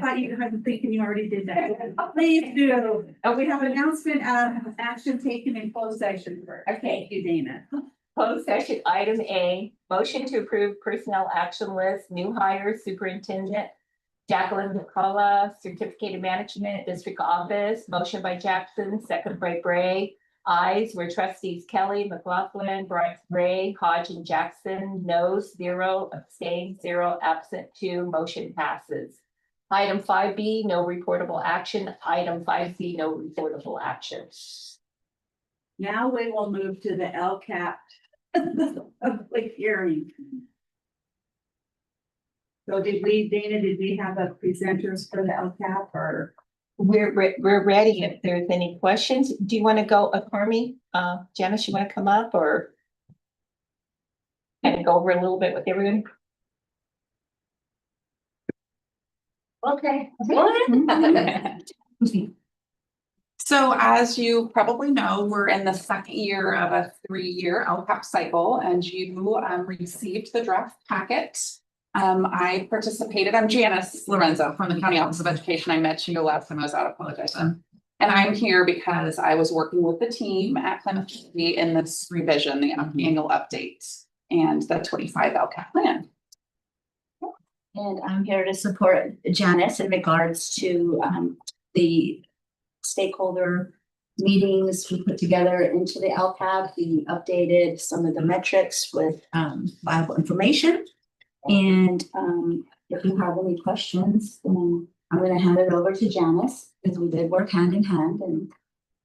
thought you had thinking you already did that. Please do. We have announcement of action taken in closed session first. Okay. Thank you, Dana. Closed session, item A, motion to approve personnel action list, new hire, superintendent Jacqueline McCullough, certificated management, district office, motion by Jackson, second by Bray. Ayes were trustees Kelly, McLaughlin, Bryant, Ray, Hodge, and Jackson. Noes 0, abstained 0, absent 2, motion passes. Item 5B, no reportable action. Item 5C, no reportable action. Now we will move to the LCAP public hearing. So Dana, did we have a presenters for the LCAP or? We're ready if there's any questions. Do you want to go, Carmi? Janice, you want to come up or kind of go over a little bit with everyone? Okay. So as you probably know, we're in the second year of a 3-year LCAP cycle, and you received the draft packet. I participated. I'm Janice Lorenzo from the County Office of Education. I met you last time I was out. I apologize. And I'm here because I was working with the team at Plymouth City in this revision, the annual update and the 25 LCAP plan. And I'm here to support Janice in regards to the stakeholder meetings we put together into the LCAP. We updated some of the metrics with viable information. And if you have any questions, then I'm going to hand it over to Janice because we did work hand in hand and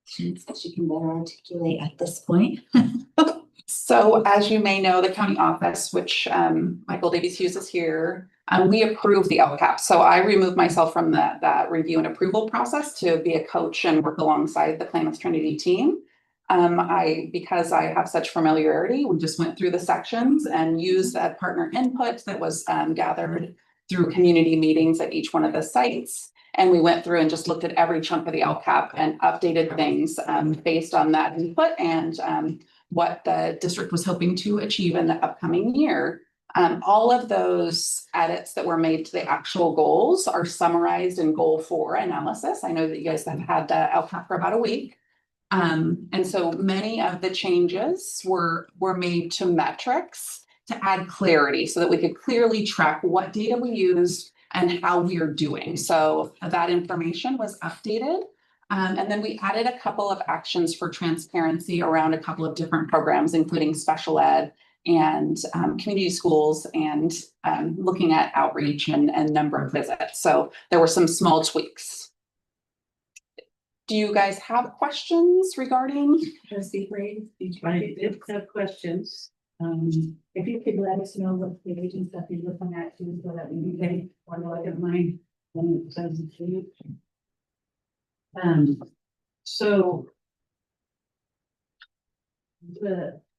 she can better articulate at this point. So as you may know, the county office, which Michael Davies Hughes is here, we approve the LCAP. So I removed myself from that review and approval process to be a coach and work alongside the Klamath Trinity team. Because I have such familiarity, we just went through the sections and used that partner input that was gathered through community meetings at each one of the sites. And we went through and just looked at every chunk of the LCAP and updated things based on that input and what the district was hoping to achieve in the upcoming year. All of those edits that were made to the actual goals are summarized in goal 4 analysis. I know that you guys have had the LCAP for about a week. And so many of the changes were made to metrics to add clarity so that we could clearly track what data we used and how we are doing. So that information was updated. And then we added a couple of actions for transparency around a couple of different programs, including special ed and community schools and looking at outreach and number of visits. So there were some small tweaks. Do you guys have questions regarding? Trustee Brady, I did have questions. If you could let us know what the agents that you're looking at too, so that we can want to look at mine when it says it's you. So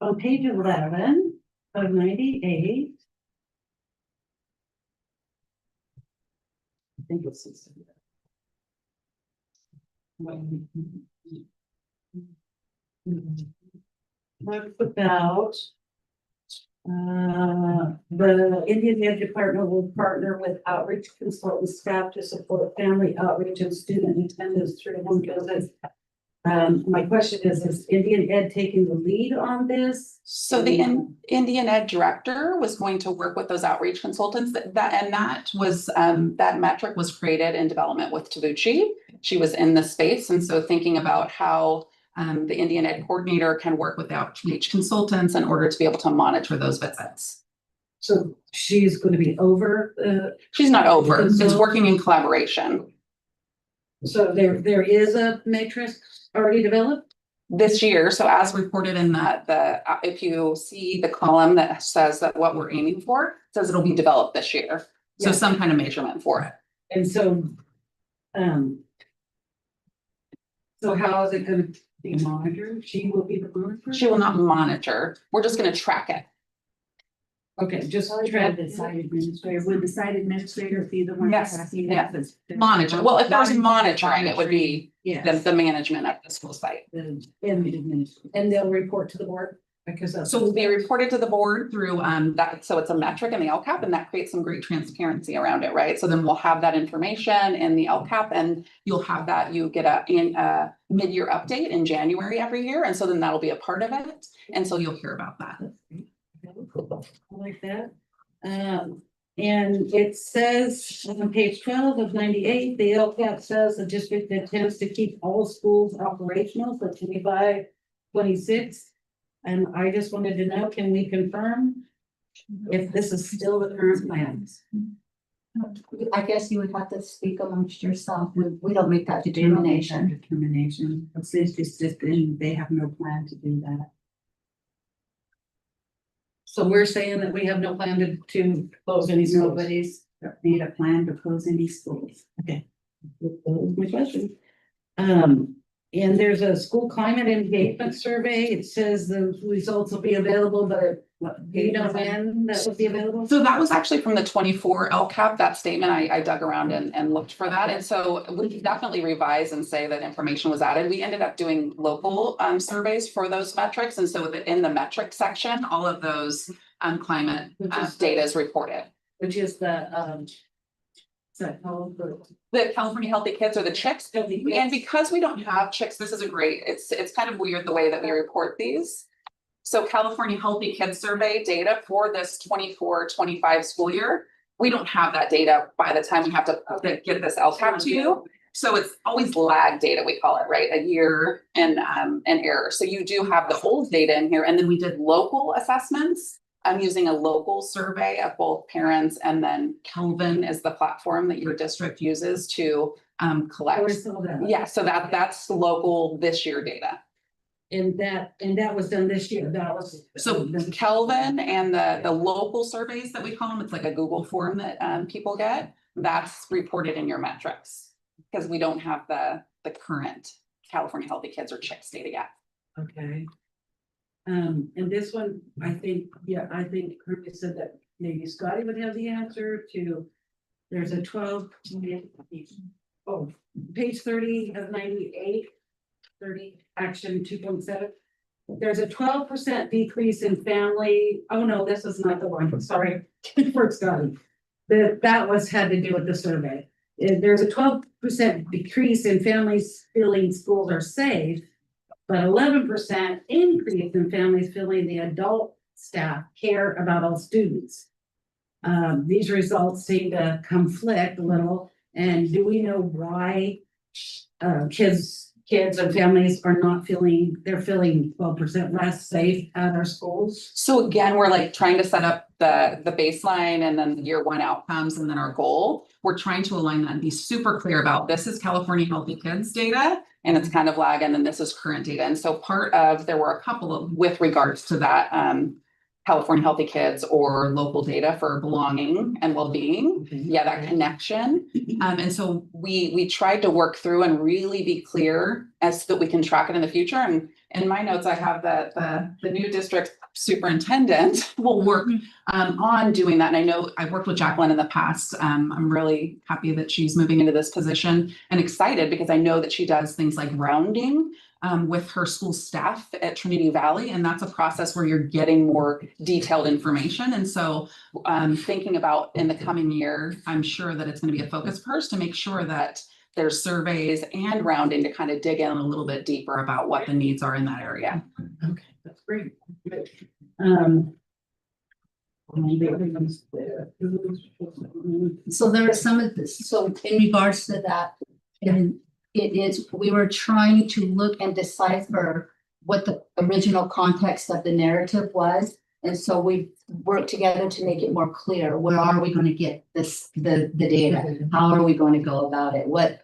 on page 11 of 98, I think it's talks about the Indian Ed Department will partner with outreach consultant staff to support family outreach and student attendance through home visits. My question is Indian Ed taking the lead on this? So the Indian Ed director was going to work with those outreach consultants that metric was created in development with Tabucci. She was in the space. And so thinking about how the Indian Ed coordinator can work with the outreach consultants in order to be able to monitor those visits. So she's going to be over. She's not over. It's working in collaboration. So there is a matrix already developed this year. So as reported in if you see the column that says that what we're aiming for, it says it'll be developed this year. So yeah. Some kind of measurement for it. And so, so how is it going to be monitored? She will be the monitor? She will not monitor. We're just going to track it. Okay, just track the site administrator. Would the site administrator be the one? Yes. Monitor. Well, if there's monitoring, it would be yes. the management of the school site. And they'll report to the board? Because that's. So will be reported to the board through that, so it's a metric in the LCAP and that creates some great transparency around it, right? So then we'll have that information in the LCAP and you'll have that, you get a mid-year update in January every year. And so then that'll be a part of it. And so you'll hear about that. I like that. And it says on page 12 of 98, the LCAP says the district intends to keep all schools operational for 25, 26. And I just wanted to know, can we confirm if this is still the current plans? I guess you would have to speak amongst yourself. We don't make that determination. Determination. It's just, they have no plan to do that. So we're saying that we have no plan to close any schools. Nobody's made a plan to close any schools. Okay. That was my question. And there's a school climate engagement survey. It says the results will be available, but do you know when that will be available? So that was actually from the 24 LCAP, that statement. I dug around and looked for that. And so we can definitely revise and say that information was added. We ended up doing local surveys for those metrics. And so in the metric section, all of those climate data is reported. Which is the, is that called The California Healthy Kids or the chicks. And because we don't have chicks, this is a great, it's kind of weird the way that we report these. So California Healthy Kids Survey data for this 24-25 school year, we don't have that data by the time we have to get this LCAP to you. So it's always lag data, we call it, right? A year and error. So you do have the old data in here. And then we did local assessments. I'm using a local survey of both parents, and then Kelvin is the platform that your district uses to collect. Yeah, so that's local this year data. And that was done this year. That was. So Kelvin and the local surveys that we call them, it's like a Google form that people get, that's reported in your metrics. Because we don't have the current California Healthy Kids or Chicks data yet. Okay. And this one, I think Kirby said that maybe Scotty would have the answer to, there's a 12, page 30 of 98, 30, action 2.7. There's a 12% decrease in family. Oh no, this is not the one, sorry, for Scotty. That had to do with the survey. There's a 12% decrease in families feeling schools are safe, but 11% increase in families feeling the adult staff care about all students. These results seem to conflict a little. And do we know why kids and families are not feeling, they're feeling 12% less safe at our schools? So again, we're like trying to set up the baseline and then the year one outcomes and then our goal. We're trying to align that and be super clear about this is California Healthy Kids data. And it's kind of lag, and then this is current data. And so there were a couple of, with regards to that, California Healthy Kids or local data for belonging and well-being. Okay. Yeah, that connection. And so we tried to work through and really be clear as so that we can track it in the future. And in my notes, I have that the new district superintendent will work on doing that. And I know I've worked with Jacqueline in the past. I'm really happy that she's moving into this position and excited because I know that she does things like rounding with her school staff at Trinity Valley. And that's a process where you're getting more detailed information. And so thinking about in the coming year, I'm sure that it's going to be a focus for us to make sure that there's surveys and rounding to kind of dig in a little bit deeper about what the needs are in that area. Okay, that's great. So there are some of this, so in regards to that, and we were trying to look and decipher what the original context of the narrative was. And so we worked together to make it more clear. Where are we going to get the data? How are we going to go about it? What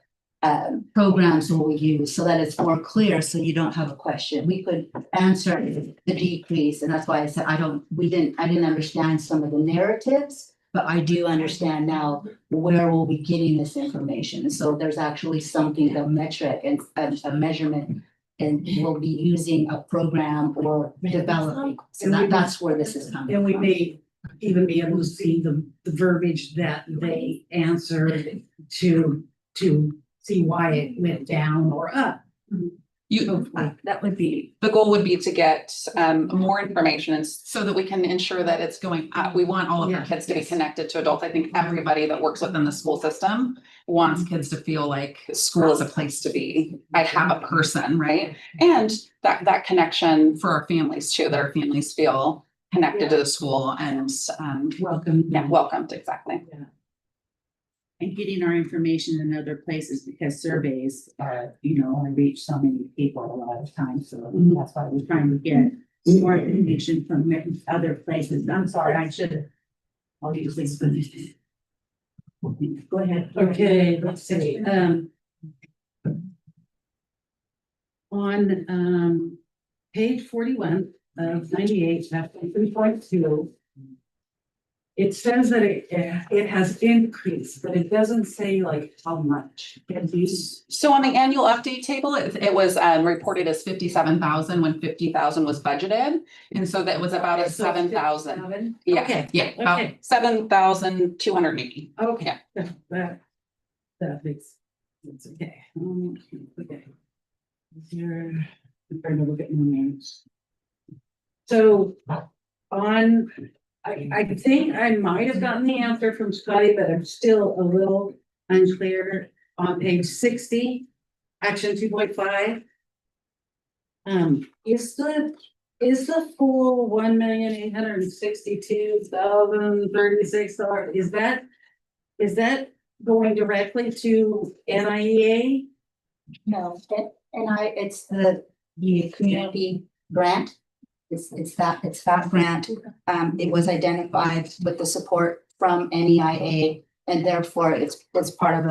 programs will we use so that it's more clear, so you don't have a question? We could answer the decrease, and that's why I said I didn't understand some of the narratives, but I do understand now where we'll be getting this information. And so there's actually something, a metric and a measurement, and we'll be using a program or developing. So that's where this is coming And we from. may even be able to see the verbiage that they answered to see why it went down or up. That would be. The goal would be to get more information and so that we can ensure that it's going up. We want all of our kids to be connected to adults. I think everybody that works within the school system wants kids to feel like school is a place to be. I have a person, right? And that connection for our families too, that our families feel connected to the school and Welcome. welcomed, exactly. And getting our information in other places because surveys only reach so many people a lot of times. So that's why we're trying to get more information from other places. I'm sorry, I should. I'll use this. Go ahead. Okay, let's see, on page 41 of 98, chapter 3.2. It says that it has increased, but it doesn't say like how much. So on the annual update table, it was reported as 57,000 when 50,000 was budgeted. And so that was about a 7,000. Yeah, Okay. yeah, about Okay. 7,280. Okay, that makes sense, okay. Okay. Here, I'm trying to look at my names. So on, I think I might have gotten the answer from Scotty, but I'm still a little unclear on page 60, action 2.5. Is the full $1,862,036, is that going directly to NIEA? No, it's the community grant. It's that grant. It was identified with the support from NEIA, and therefore it's part of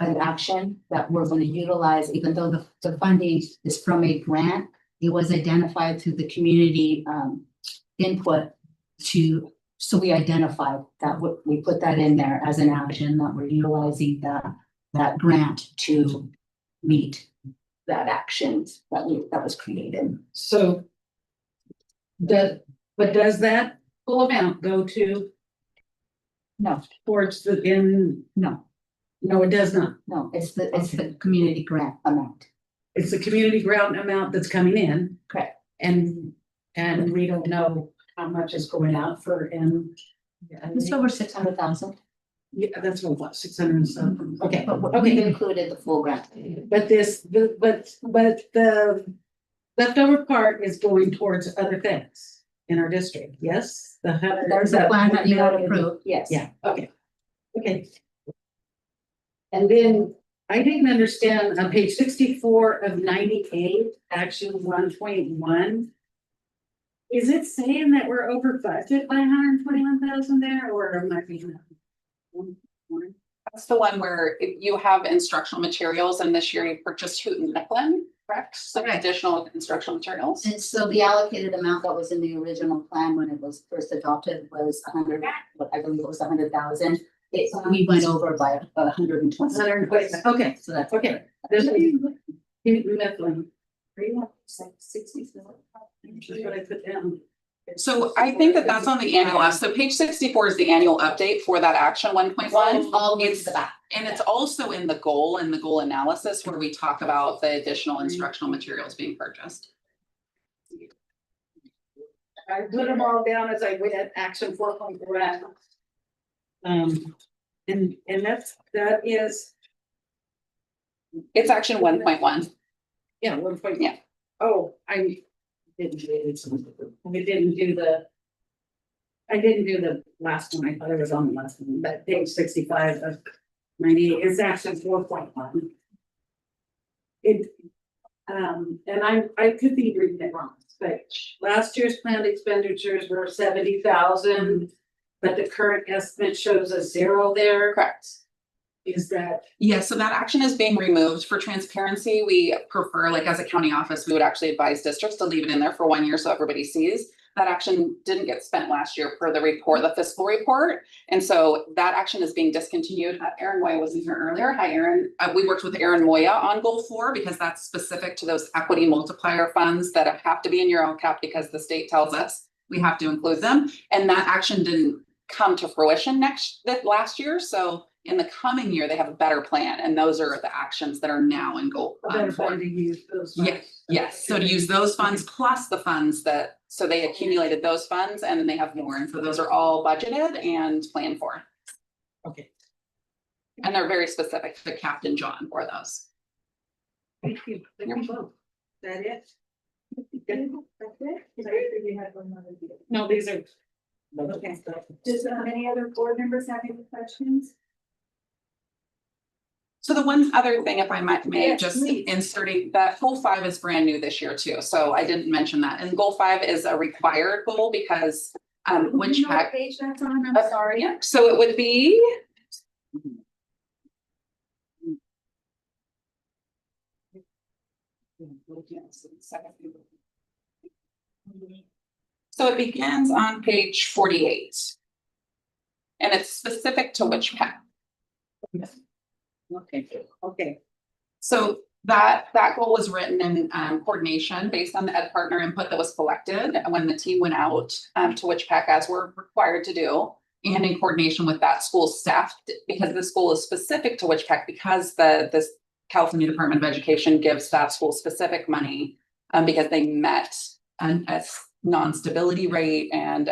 an action that we're going to utilize, even though the funding is from a grant. It was identified through the community input so we identified that we put that in there as an action that we're utilizing that grant to meet that action that was created. So does that full amount go to No, towards no, no, it does not. no, it's the community grant amount. It's the community grant amount that's coming in. Correct. And we don't know how much is going out for It's over 600,000, yeah, that's what 600 and something. Okay, but we okay. included the full grant. But the leftover part is going towards other things in our district, yes? There's a plan that you got approved, yes. Yeah, okay. Okay. And then I didn't understand on page 64 of 98, action 1.1. Is it saying that we're over budget by 121,000 there, or am I being? That's the one where you have instructional materials and this year you purchased Hoot and Nicklin, correct? Some Correct. additional instructional materials. And so the allocated amount that was in the original plan when it was first adopted was 100, I believe it was 100,000. We went over by 120. 120, okay, So that's okay. There's Hoot and Nicklin. 67. That's what I put down. So I think that's on the annual. So page 64 is the annual update for that action 1.1. All the way to the back. And it's also in the goal and the goal analysis where we talk about the additional instructional materials being purchased. I put them all down as I went at action 4.4. And that is, It's action 1.1. yeah, 1. Yeah. Oh, I didn't do it. I didn't do the last one. I thought it was on the last one, but page 65 of 98 is action 4.1. It, and I could be reading it wrong, but last year's planned expenditures were 70,000, but the current estimate shows a 0 there. Correct. Is that? Yeah, so that action is being removed for transparency. We prefer, like as a county office, we would actually advise districts to leave it in there for 1 year so everybody sees. That action didn't get spent last year per the report, the fiscal report. And so that action is being discontinued. Erin Moya wasn't here earlier. Hi, Erin. We worked with Erin Moya on goal 4 because that's specific to those equity multiplier funds that have to be in your LCAP because the state tells us we have to include them. And that action didn't come to fruition last year. So in the coming year, they have a better plan, and those are the actions that are now in goal. Better four. to use those. Yeah, yes, so to use those funds plus the funds that, so they accumulated those funds and then they have more, and so those are all budgeted and planned for. Okay. And they're very specific to Captain John for those. Thank you. Thank you both. Is that it? That's it? You had one more to do. No, these are. Okay. Does any other board members have any questions? So the one other thing, if I may, Yes, just please. inserting that goal 5 is brand new this year too, so I didn't mention that, and goal 5 is a required goal because which You know what pack. page that's on? I'm sorry. Yeah, so it would be. So it begins on page 48. And it's specific to which pack. Okay. So that goal was written in coordination based on the ed partner input that was collected when the team went out to which pack as we're required to do. And in coordination with that school staff, because the school is specific to which pack, because this California Department of Education gives that school specific money because they met a non-stability rate and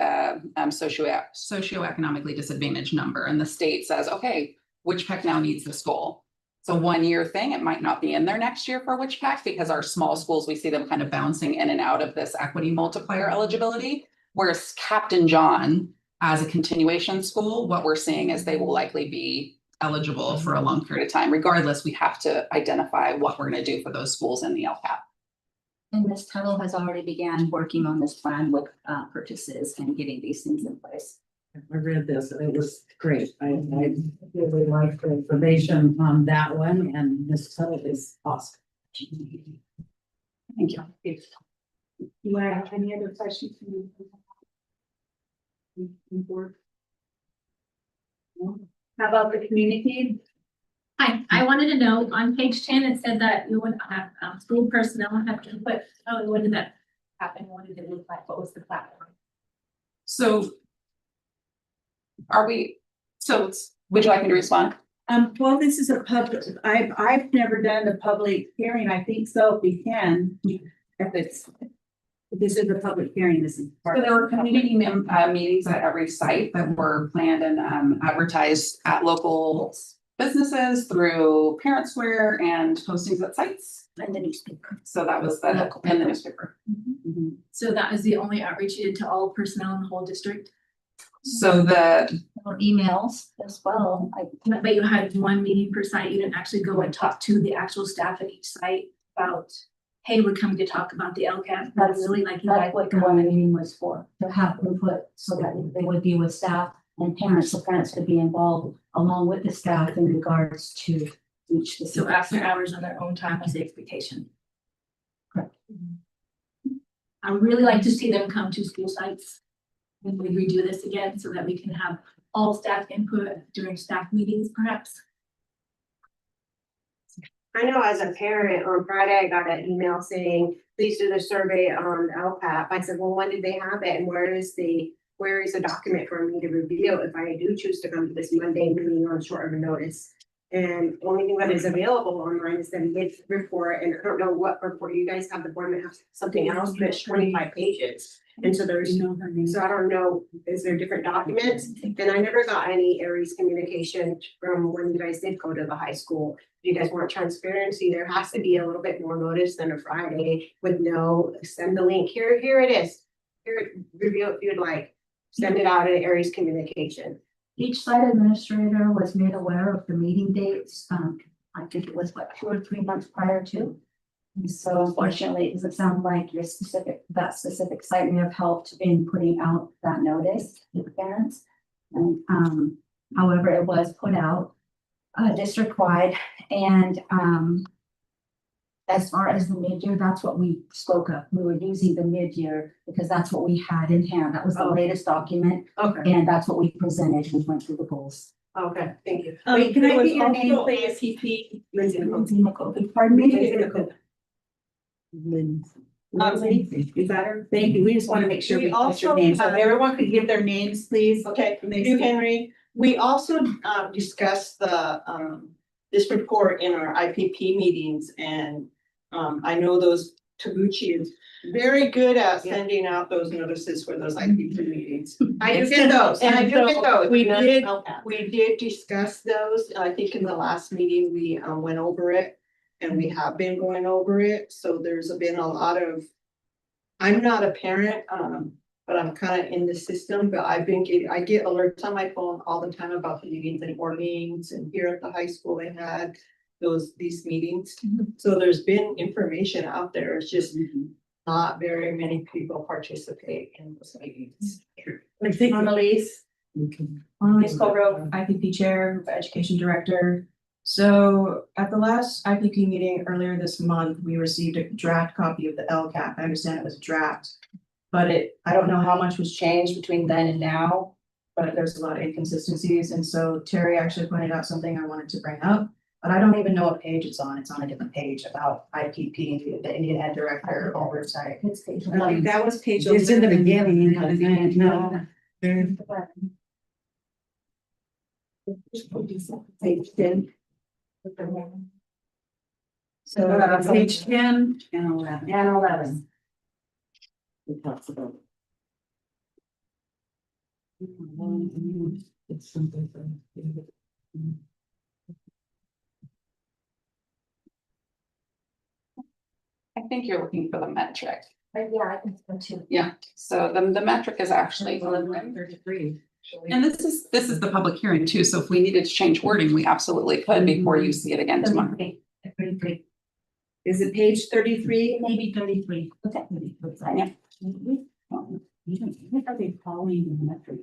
socioeconomically disadvantaged number. And the state says, okay, which pack now needs this goal. It's a 1-year thing. It might not be in there next year for which pack because our small schools, we see them kind of bouncing in and out of this equity multiplier eligibility. Whereas Captain John, as a continuation school, what we're seeing is they will likely be eligible for a long period of time. Regardless, we have to identify what we're going to do for those schools in the LCAP. And Ms. Tuttle has already began working on this plan with purchases and getting these things in place. I read this and it was great. I really liked the information on that one and Ms. Tuttle is awesome. Thank you. Do I have any other questions? How about the community? Hi, I wanted to know, on page 10, it said that you would have school personnel have input. Oh, when did that happen? What did it look like? What was the platform? So would you like me to respond? Well, this is a public, I've never done a public hearing. I think so, if we can. This is a public hearing, this is. So there were community meetings at every site that were planned and advertised at local businesses through Parent Square and postings at sites. And the newspaper. So that was the, in the newspaper. So that is the only outreach you did to all personnel in the whole district? So the, Or emails as well. But you had one meeting per site. You didn't actually go and talk to the actual staff at each site about, hey, we're coming to talk about the LCAP. That's really like. That's what the one meeting was for, to have input so that they would be with staff and parents, so parents could be involved along with the staff in regards to each. So after hours on their own time was the expectation. Correct. I would really like to see them come to school sites when we redo this again so that we can have all staff input during staff meetings, perhaps. I know as a parent on Friday, I got an email saying, please do the survey on LPAP. I said, well, when did they have it? And where is the document for me to review if I do choose to come to this Monday meeting on short of a notice? And the only thing that is available online is the mid report, and I don't know what report you guys have. The board may have something else, but it's 25 pages. And so there's, so I don't know, is there different documents? And I never got any Aries communication from when you guys did go to the high school. If you guys want transparency, there has to be a little bit more notice than a Friday with no, send the link, here it is. Here, review if you'd like, send it out in Aries communication. Each site administrator was made aware of the meeting dates. I think it was 2 or 3 months prior to. And so unfortunately, it doesn't sound like that specific site may have helped in putting out that notice to the parents. And however, it was put out district-wide, and as far as the mid-year, that's what we spoke of. We were using the mid-year because that's what we had in hand. That was the latest document, Okay, and that's what we presented. We went through the goals. okay, thank you. Wait, can I get your name, Also please? ASCP. Lindsay Nicole. Lindsay McCoy. Pardon me? Lindsay, you got her? Thank you. We just want to make sure We we got your also names. So have- if everyone could give their names, please. Okay, When they Hugh speak. Henry, We also discussed this report in our IPP meetings, and I know those Tabucci is very good at sending out those notices for those IPP meetings. I do get those, and I do get those. We did discuss those. I think in the last meeting, we went over it, and we have been going over it. So there's been a lot of, I'm not a parent, but I'm kind of in the system, but I get alerts on my phone all the time about the meetings in Orleans, and here at the high school, they had these meetings. So there's been information out there. It's just not very many people participate in those meetings. I think Annalise Colbrook, IPP Chair, Education Director. So at the last IPP meeting earlier this month, we received a draft copy of the LCAP. I understand it was a draft. But I don't know how much was changed between then and now, but there's a lot of inconsistencies. And so Terry actually pointed out something I wanted to bring up, but I don't even know what page it's on. It's on a different page about IPP, the Indian Ed Director oversight. That was page. It's in the 11. beginning. No. Page 10. So page 10 And 11. and 11. It talks about. It's something. I think you're looking for the metric. Yeah, I think so too. Yeah, so the metric is actually. 33. And this is the public hearing too, so if we needed to change wording, we absolutely could before you see it again tomorrow. 33. Is it page 33? Maybe 33. Okay. Yeah. Are they following the metrics?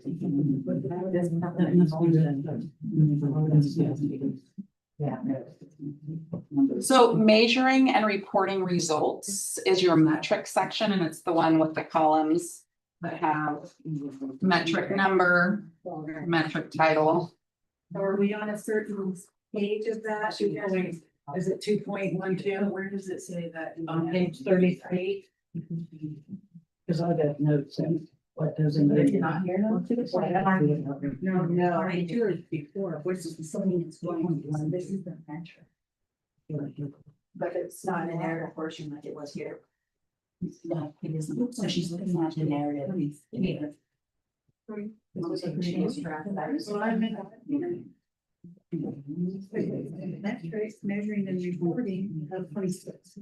So measuring and reporting results is your metric section, and it's the one with the columns that have metric number, metric title. Are we on a certain page of that? Is it 2.12? Where does it say that? On page 33? Because I got notes and what does it Did you mean? not hear them? No. I do it before, which is Something that's going on. This is the metric. But it's not an narrative portion like it was here. No, it isn't. So she's looking at the narrative. Here. This was a previous draft that was- Well, I'm metrics, measuring and reporting of 26.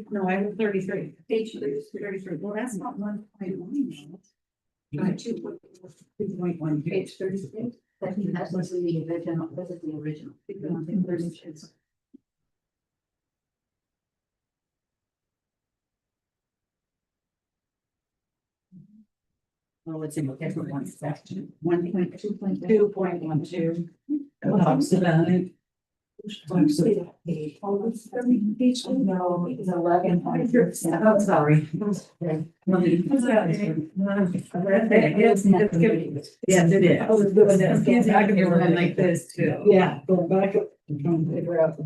No, I have 33. Page 33. Well, that's not 1.1. 2.1. Page 33. I think that's what's in the original. This is the original. Oh, it's in the different one section. 1.2.2. 2.12. Talks about it. No, it's 11. Oh, sorry. Yes, it is. I was doing that. I can do one like this too. Yeah, go back up and try and figure out.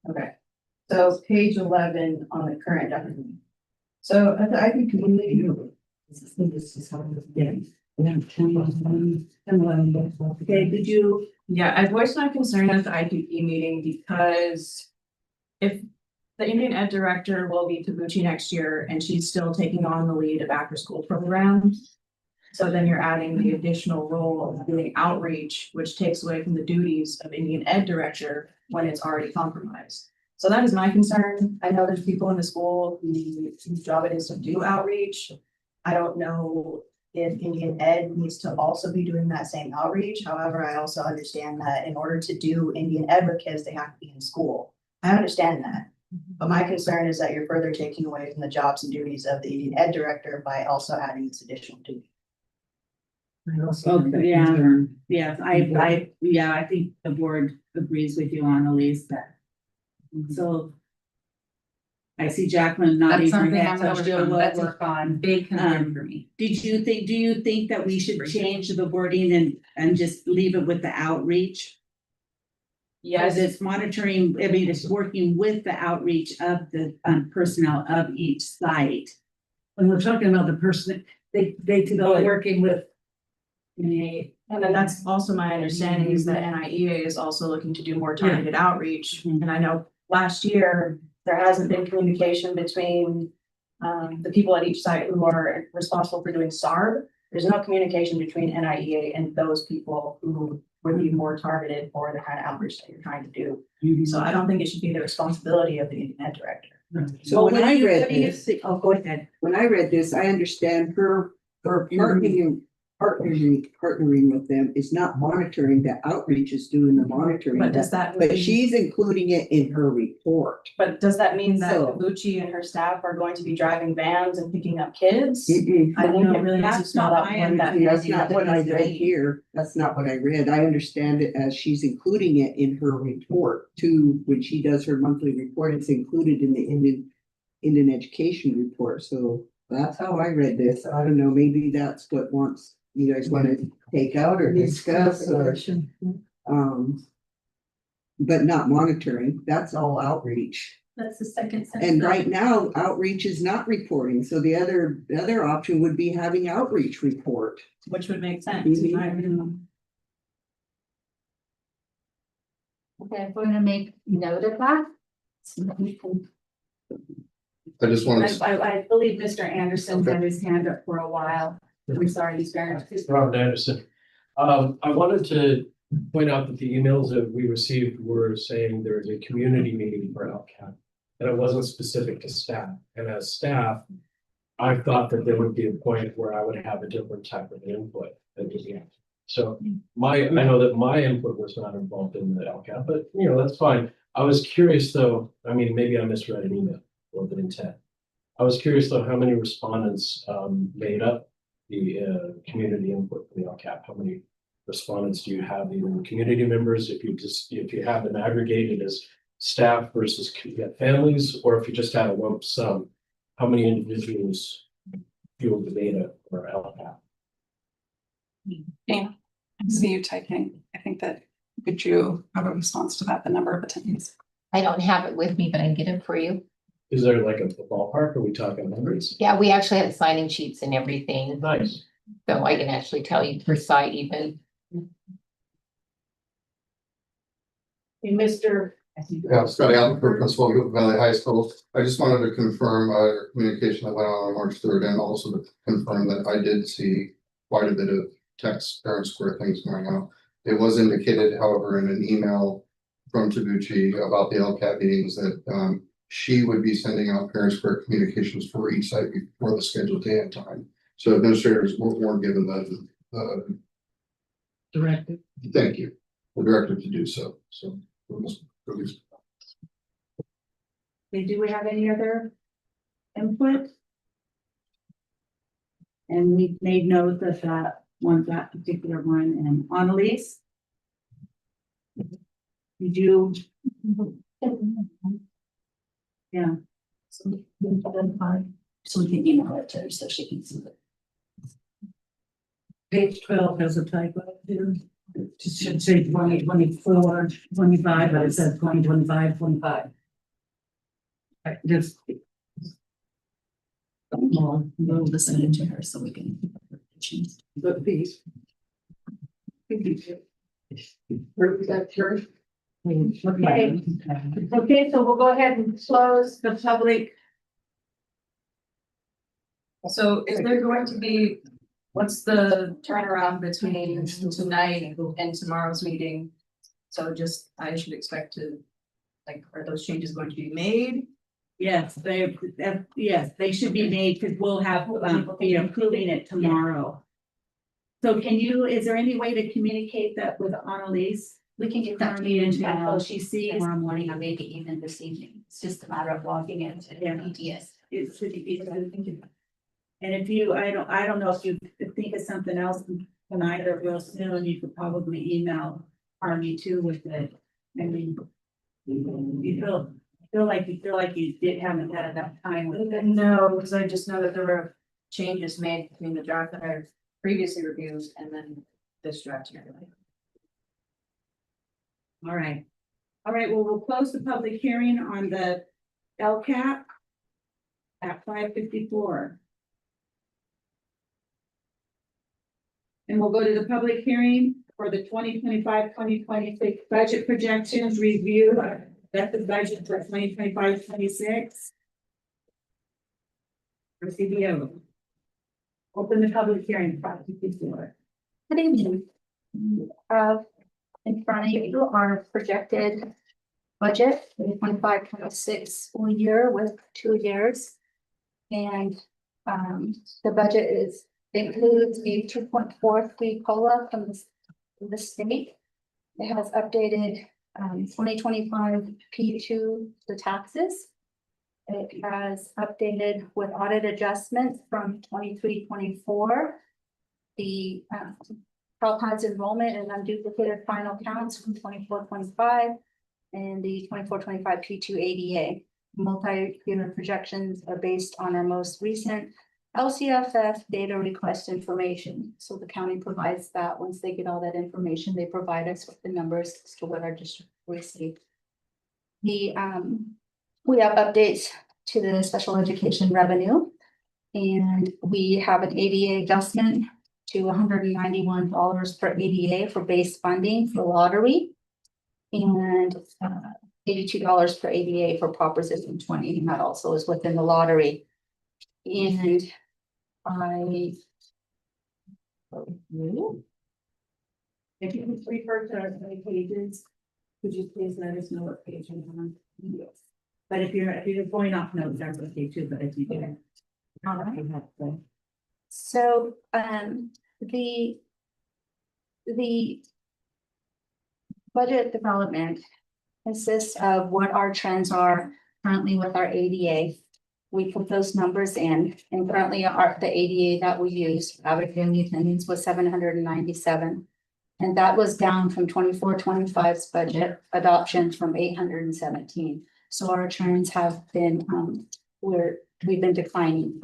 Okay, so page 11 on the current document. So I think completely. Okay, did you? Yeah, I voiced my concern at the IPP meeting because if the Indian Ed Director will be Tabucci next year and she's still taking on the lead of after school programs. So then you're adding the additional role of doing outreach, which takes away from the duties of Indian Ed Director when it's already compromised. So that is my concern. I know there's people in the school whose job it is to do outreach. I don't know if Indian Ed needs to also be doing that same outreach. However, I also understand that in order to do Indian Ed with kids, they have to be in school. I understand that. But my concern is that you're further taking away from the jobs and duties of the Indian Ed Director by also adding this additional duty. Okay, yeah, I think the board agrees with you, Annalise, that. So. I see Jacqueline nodding That's her something head, I'm so gonna she'll work on. That's a work on. Big concern for me. Do you think that we should change the wording and just leave it with the outreach? Yes, it's monitoring, I mean, it's working with the outreach of the personnel of each site. When we're talking about the person, they could go working with. And then that's also my understanding is that NIEA is also looking to do more targeted outreach. And I know last year, there hasn't been communication between the people at each site who are responsible for doing SARB. There's no communication between NIEA and those people who would be more targeted for the kind of outreach that you're trying to do. So I don't think it should be the responsibility of the Indian Ed director. So when I read What do you this, think? Oh, go ahead. when I read this, I understand her partnering with them is not monitoring the outreach, is doing the monitoring. But does that? But she's including it in her report. But does that mean that So- Kabuchi and her staff are going to be driving vans and picking up kids? Mm-mm. I think it really needs to That's spell not out my what that. That's not what I read here. That's not what I read. I understand it as she's including it in her report too. When she does her monthly report, it's included in the Indian education report. So that's how I read this. I don't know, maybe that's what you guys want to take out or discuss or, but not monitoring. That's all outreach. That's the second sentence. And right now, outreach is not reporting. So the other option would be having outreach report. Which would make sense. in my opinion. Okay, I'm going to make note of that. So that we can. I just want to, I believe Mr. Anderson had his hand up for a while. I'm sorry, Mr. Anderson. Robert Anderson. I wanted to point out that the emails that we received were saying there's a community meeting for LCAP. And it wasn't specific to staff. And as staff, I thought that there would be a point where I would have a different type of input than just the. So I know that my input was not involved in the LCAP, but that's fine. I was curious though, I mean, maybe I misread an email or the intent. I was curious though, how many respondents made up the community input for the LCAP? How many respondents do you have, even community members? If you have them aggregated as staff versus families, or if you just had a lump sum, how many individuals fueled the data for LCAP? Yeah, I see you typing. I think that, could you have a response to that, the number of attendees? I don't have it with me, but I can get it for you. Is there like a ballpark? Are we talking hundreds? Yeah, we actually had signing sheets and everything, Nice. so I can actually tell you per site even. Mr. yeah, Scott Allen, principal of Hoop Valley High School. I just wanted to confirm our communication that went on March 3rd, and also to confirm that I did see quite a bit of text parent square things going on. It was indicated, however, in an email from Taguchi about the LCAP meetings that she would be sending out parent square communications for each site before the scheduled day and time. So administrators weren't given the Director. thank you, the directive to do so. So we must release. Do we have any other input? And we made note of that particular one, and Annalise? Did you? Yeah. So we can email it to her so she can see it. Page 12 has a typo there. It should say 2024, 25, but it says 2025, 25. Just. We'll listen it to her so we can change. But please. Okay, so we'll go ahead and close the public. So is there going to be, what's the turnaround between tonight and tomorrow's meeting? So just, I should expect to, like, are those changes going to be made? Yes, they should be made because we'll have, be approving it tomorrow. So is there any way to communicate that with Annalise? We can get that to Tomorrow you meeting, tomorrow. so she sees. Tomorrow morning or maybe even this evening. It's just a matter of logging into Yeah. EDS. It should be. And if you, I don't know if you think of something else tonight or real soon, you could probably email Army too with it. I mean, you feel like you haven't had enough time with it. No, because I just know that there were changes made between the draft that I previously reviewed and then this draft here. All right. Well, we'll close the public hearing on the LCAP at 5:54. And we'll go to the public hearing for the 2025-2026 budget projections review. That's the budget for 2025-26. For CBO. Open the public hearing. Good evening. In front of you, our projected budget for the 25-26 school year with 2 years. And the budget includes a 2.43 COLA from the state. It has updated 2025 P2, the taxes. It has updated with audit adjustments from 23-24. The CalPADS enrollment and unduplicated final counts from 24-25, and the 24-25 P2 ADA. Multi-year projections are based on our most recent LCFF data request information. So the county provides that. Once they get all that information, they provide us with the numbers as to what our district received. We have updates to the special education revenue, and we have an ADA adjustment to $191 per ADA for base funding for lottery, and $82 per ADA for Proposition 20, and that also is within the lottery. And If you can refer to our pages, could you please let us know what page you're on? Yes. But if you're going off notes, that's okay too, but if you do. All right. So, the budget development consists of what our trends are currently with our ADA. We put those numbers in, and currently the ADA that we use, average daily attendance was 797. And that was down from 24-25's budget adoption from 817. So our trends have been, we've been declining.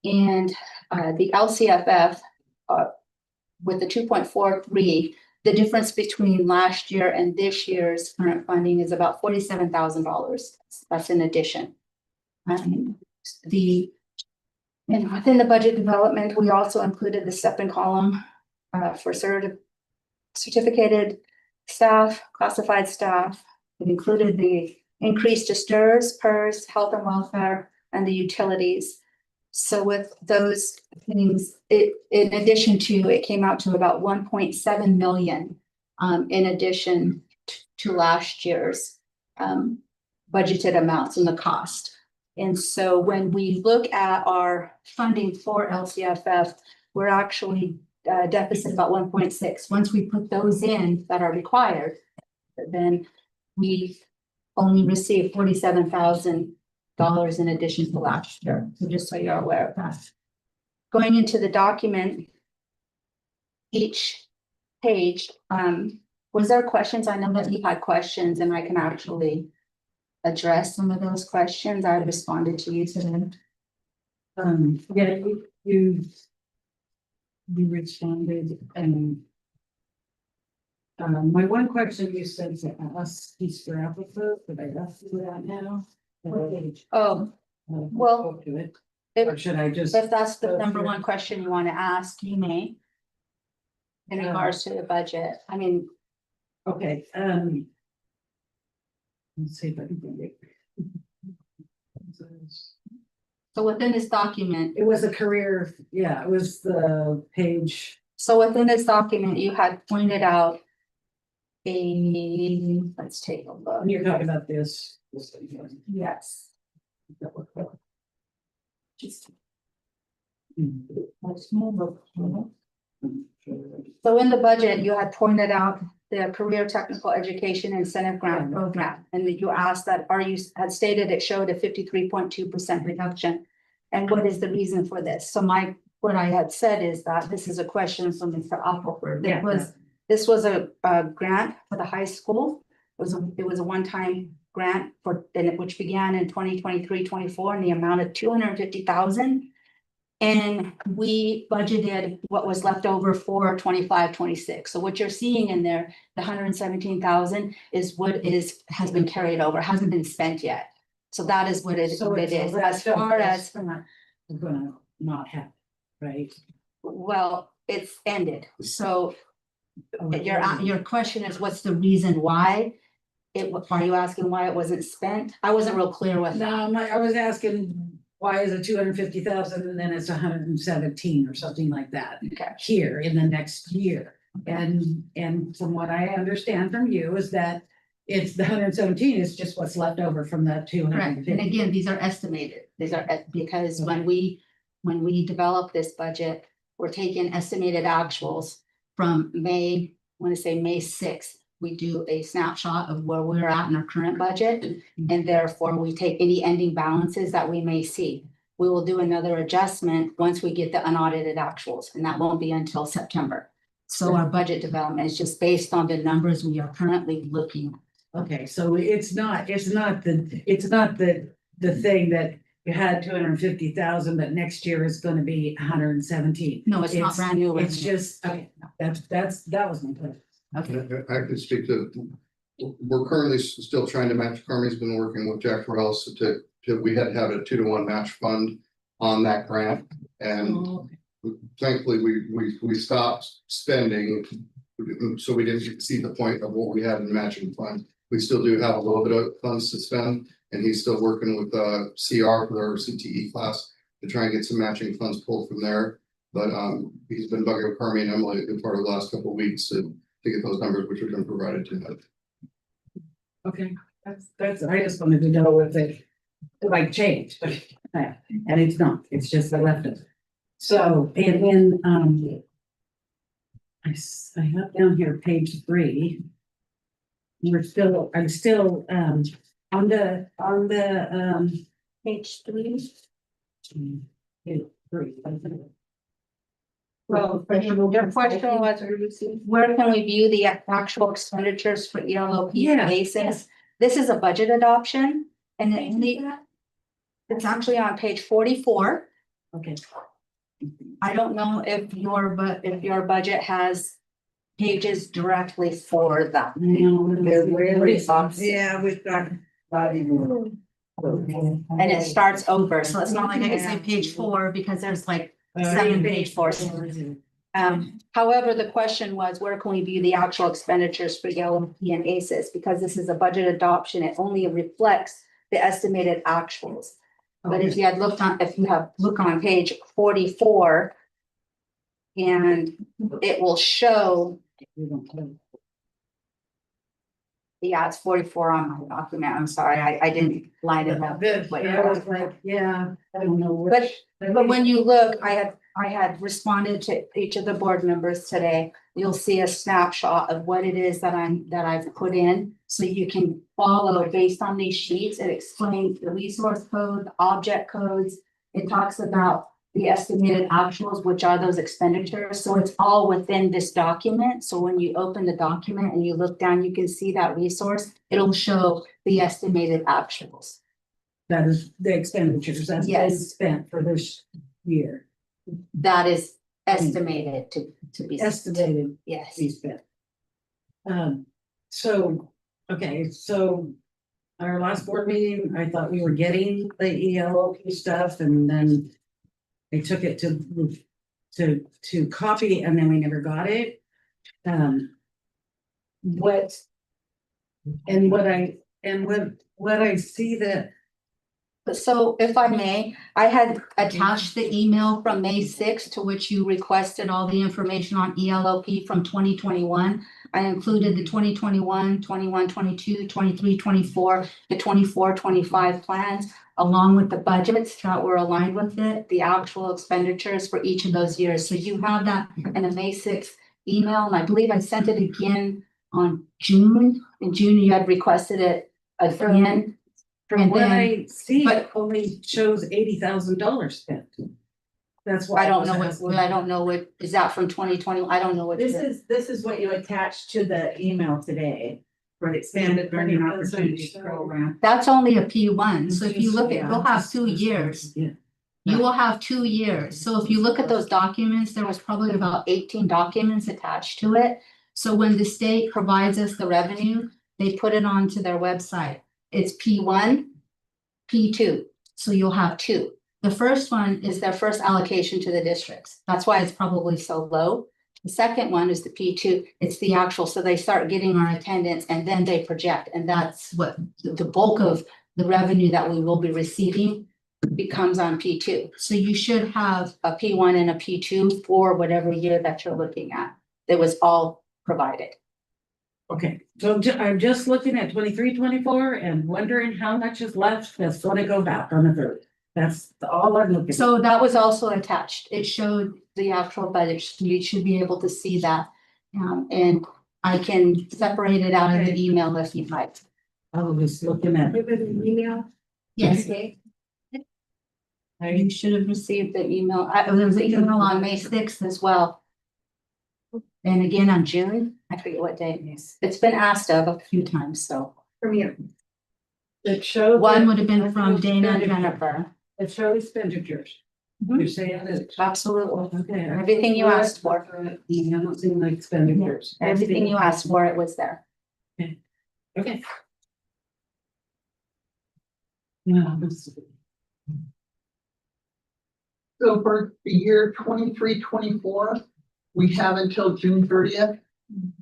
And the LCFF, with the 2.43, the difference between last year and this year's current funding is about $47,000. That's in addition. And within the budget development, we also included the step-in column for certificated staff, classified staff. It included the increase to STRS, PERS, health and welfare, and the utilities. So with those things, in addition to, it came out to about 1.7 million in addition to last year's budgeted amounts and the cost. And so when we look at our funding for LCFF, we're actually deficit about 1.6. Once we put those in that are required, then we only received $47,000 in addition to last year. So just so you're aware of that. Going into the document, each page, was there questions? I know that you had questions, and I can actually address some of those questions. I responded to you today. Yeah, you responded, and my one question you said to ask Easter episode, but I asked you that now. Oh, well, To it. if- Or should I just? If that's the go number through? one question you want to ask, you may. In regards to the budget, I mean, Okay, let's see if I can find it. so within this document, It was a career, yeah, it was the page. so within this document, you had pointed out let's take a look. When you're talking about this. Yes. Just So in the budget, you had pointed out the Career Technical Education Incentive Grant Program, and that you asked that, had stated it showed a 53.2% reduction. And what is the reason for this? So what I had said is that this is a question from Mr. Appleford. This was a grant for the high school. It was a one-time grant which began in 2023-24 in the amount of $250,000. And we budgeted what was left over for 25-26. So what you're seeing in there, the 117,000 is what has been carried over, hasn't been spent yet. So that is what it is. As far as, Gonna not happen, right? well, it's ended, so your question is, what's the reason why? Are you asking why it wasn't spent? I wasn't real clear with that. No, I was asking, why is it 250,000 and then it's 117 or something like that? Okay. Here in the next year. And from what I understand from you is that it's the 117 is just what's left over from the Correct, and 250. again, these are estimated, because when we develop this budget, we're taking estimated actuals from May, I want to say May 6th. We do a snapshot of where we're at in our current budget, and therefore we take any ending balances that we may see. We will do another adjustment once we get the unaudited actuals, and that won't be until September. So our budget development is just based on the numbers we are currently looking at. Okay, so it's not the thing that you had 250,000, but next year is gonna be 117. No, it's not brand new It's revenue. just, okay, that was my question. Okay, I could speak to, we're currently still trying to match, Carmi's been working with Jack Rouse we had to have a 2-to-1 match fund on that grant. And thankfully, we stopped spending, so we didn't see the point of what we had in matching fund. We still do have a little bit of funds to spend, and he's still working with CR for our CTE class to try and get some matching funds pulled from there. But he's been bugging Carmi and Emily a good part of the last couple of weeks to get those numbers, which have been provided to them. Okay, that's, I just wanted to know if it like changed, and it's not, it's just I left it. So, and then, I have down here page 3. I'm still, on the, page 3. page 3. Well, your question was, where can we view the actual expenditures for ELOP Yeah, basis? This is a budget adoption, and it's actually on page 44. Okay. I don't know if your budget has pages directly for that. Yeah, we've got. And it starts over, so it's not like I can say page 4 because there's like 7 page 4. However, the question was, where can we view the actual expenditures for ELOP and ACES? Because this is a budget adoption, it only reflects the estimated actuals. But if you have looked on page 44, and it will show, yeah, it's 44 on my document. I'm sorry, I didn't line it up. Yeah, I was like, yeah, I don't know. which- But when you look, I had responded to each of the board members today. You'll see a snapshot of what it is that I've put in, so you can follow based on these sheets. It explains the resource code, the object codes. It talks about the estimated actuals, which are those expenditures. So it's all within this document. So when you open the document and you look down, you can see that resource. It'll show the estimated actuals. That is the expenditures that's been Yes. spent for this year, That is estimated to be. estimated to Yes. be spent. So, okay, so our last board meeting, I thought we were getting the ELOP stuff, and then they took it to copy, and then we never got it. What I see that, So if I may, I had attached the email from May 6th to which you requested all the information on ELOP from 2021. I included the 2021, 21, 22, 23, 24, the 24, 25 plans, along with the budgets that were aligned with it, the actual expenditures for each of those years. So you have that in a May 6th email, and I believe I sent it again on June. In June, you had requested it again. from And what then- I see, but- it only shows $80,000 spent. That's why. I don't know what, is that from 2020? I don't know what. This is what you attached to the email today for the expanded learning opportunities program. That's only a P1, so if you look at, you'll have 2 years. Yeah. You will have 2 years, so if you look at those documents, there was probably about 18 documents attached to it. So when the state provides us the revenue, they put it onto their website. It's P1, P2, so you'll have 2. The first one is their first allocation to the districts. That's why it's probably so low. The second one is the P2. It's the actual, so they start getting our attendance and then they project. And that's what the bulk of the revenue that we will be receiving becomes on P2. So you should have a P1 and a P2 for whatever year that you're looking at. That was all provided. Okay, so I'm just looking at 23-24 and wondering how much is left. That's gonna go back on the third. That's all I'm looking. So that was also attached. It showed the actual budget. You should be able to see that. And I can separate it out of the email if you'd like. I was just looking at. Email. Yes. You should have received the email. There was an email on May 6th as well. And again on June, I forget what day it is. It's been asked of a few times, so. From you. It showed. One would have been from Dana and Jennifer. It showed expenditures. Mhm. You're saying that. Absolutely. Okay. Everything you asked for. I'm not seeing the expenditures. Everything you asked for, it was there. Okay. Yeah. So for the year 23-24, we have until June 30th.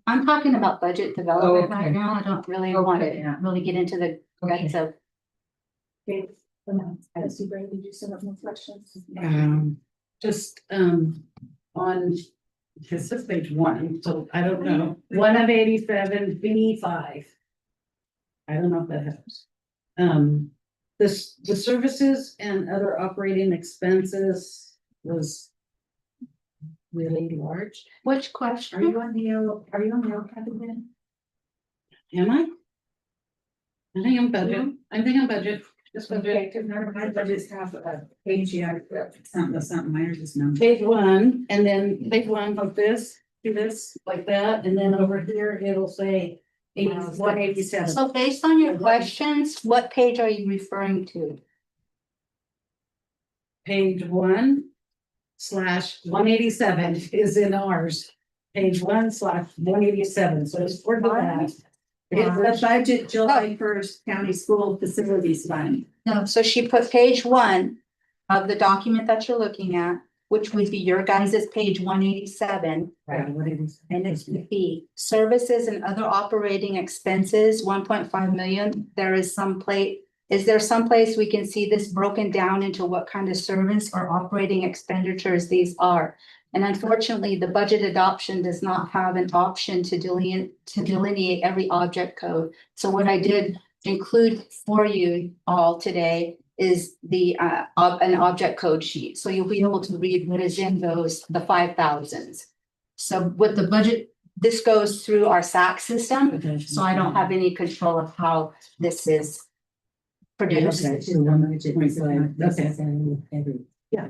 I'm talking about budget development right Okay. now. I don't really want Okay. to really get into the guts of. Super, did you still have more questions? Just, on, this is page 1, so I don't know, 1 of 87, B5. I don't know if that helps. The services and other operating expenses was really large. Which Are question? you on the, LCAP again? Am I? I think I'm budget, just budget. My budget's half a page, yeah, something, mine are just numbers. Page 1, and then page 1 of this, do this, like that, and then over here, it'll say 187. So based on your questions, what page are you referring to? Page 1/187 is in ours. Page 1/187, so it's for that. It's the budget July 1st County School Facilities Fund. No, so she put page 1 of the document that you're looking at, which would be your guys' page 187. Right, what it is. And it's the B, services and other operating expenses, 1.5 million. Is there some place we can see this broken down into what kind of service or operating expenditures these are? And unfortunately, the budget adoption does not have an option to delineate every object code. So what I did include for you all today is an object code sheet. So you'll be able to read what is in those, the 5,000s. So with the budget, this goes through our SAC system, so I don't have any control of how this is produced. Okay. Yeah.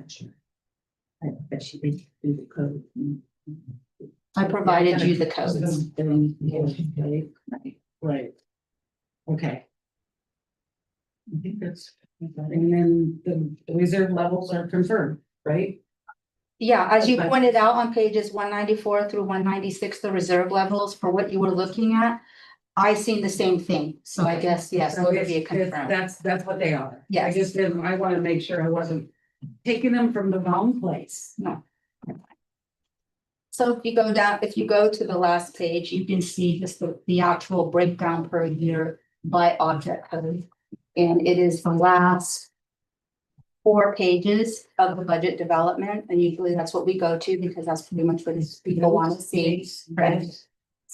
But she did do the code. I provided you the codes. Right. Okay. I think that's, and then the reserve levels are confirmed, right? Yeah, as you Okay. pointed out on pages 194 through 196, the reserve levels for what you were looking at, I seen the same thing. So I guess, yes, So those would it's- be a confirm. That's what they are. I Yes. just didn't, I want to make sure I wasn't taking them from the wrong place. No. So if you go to the last page, you can see just the actual breakdown per year by object code. And it is the last 4 pages of the budget development, and usually that's what we go to because that's pretty much what people want to see. Right?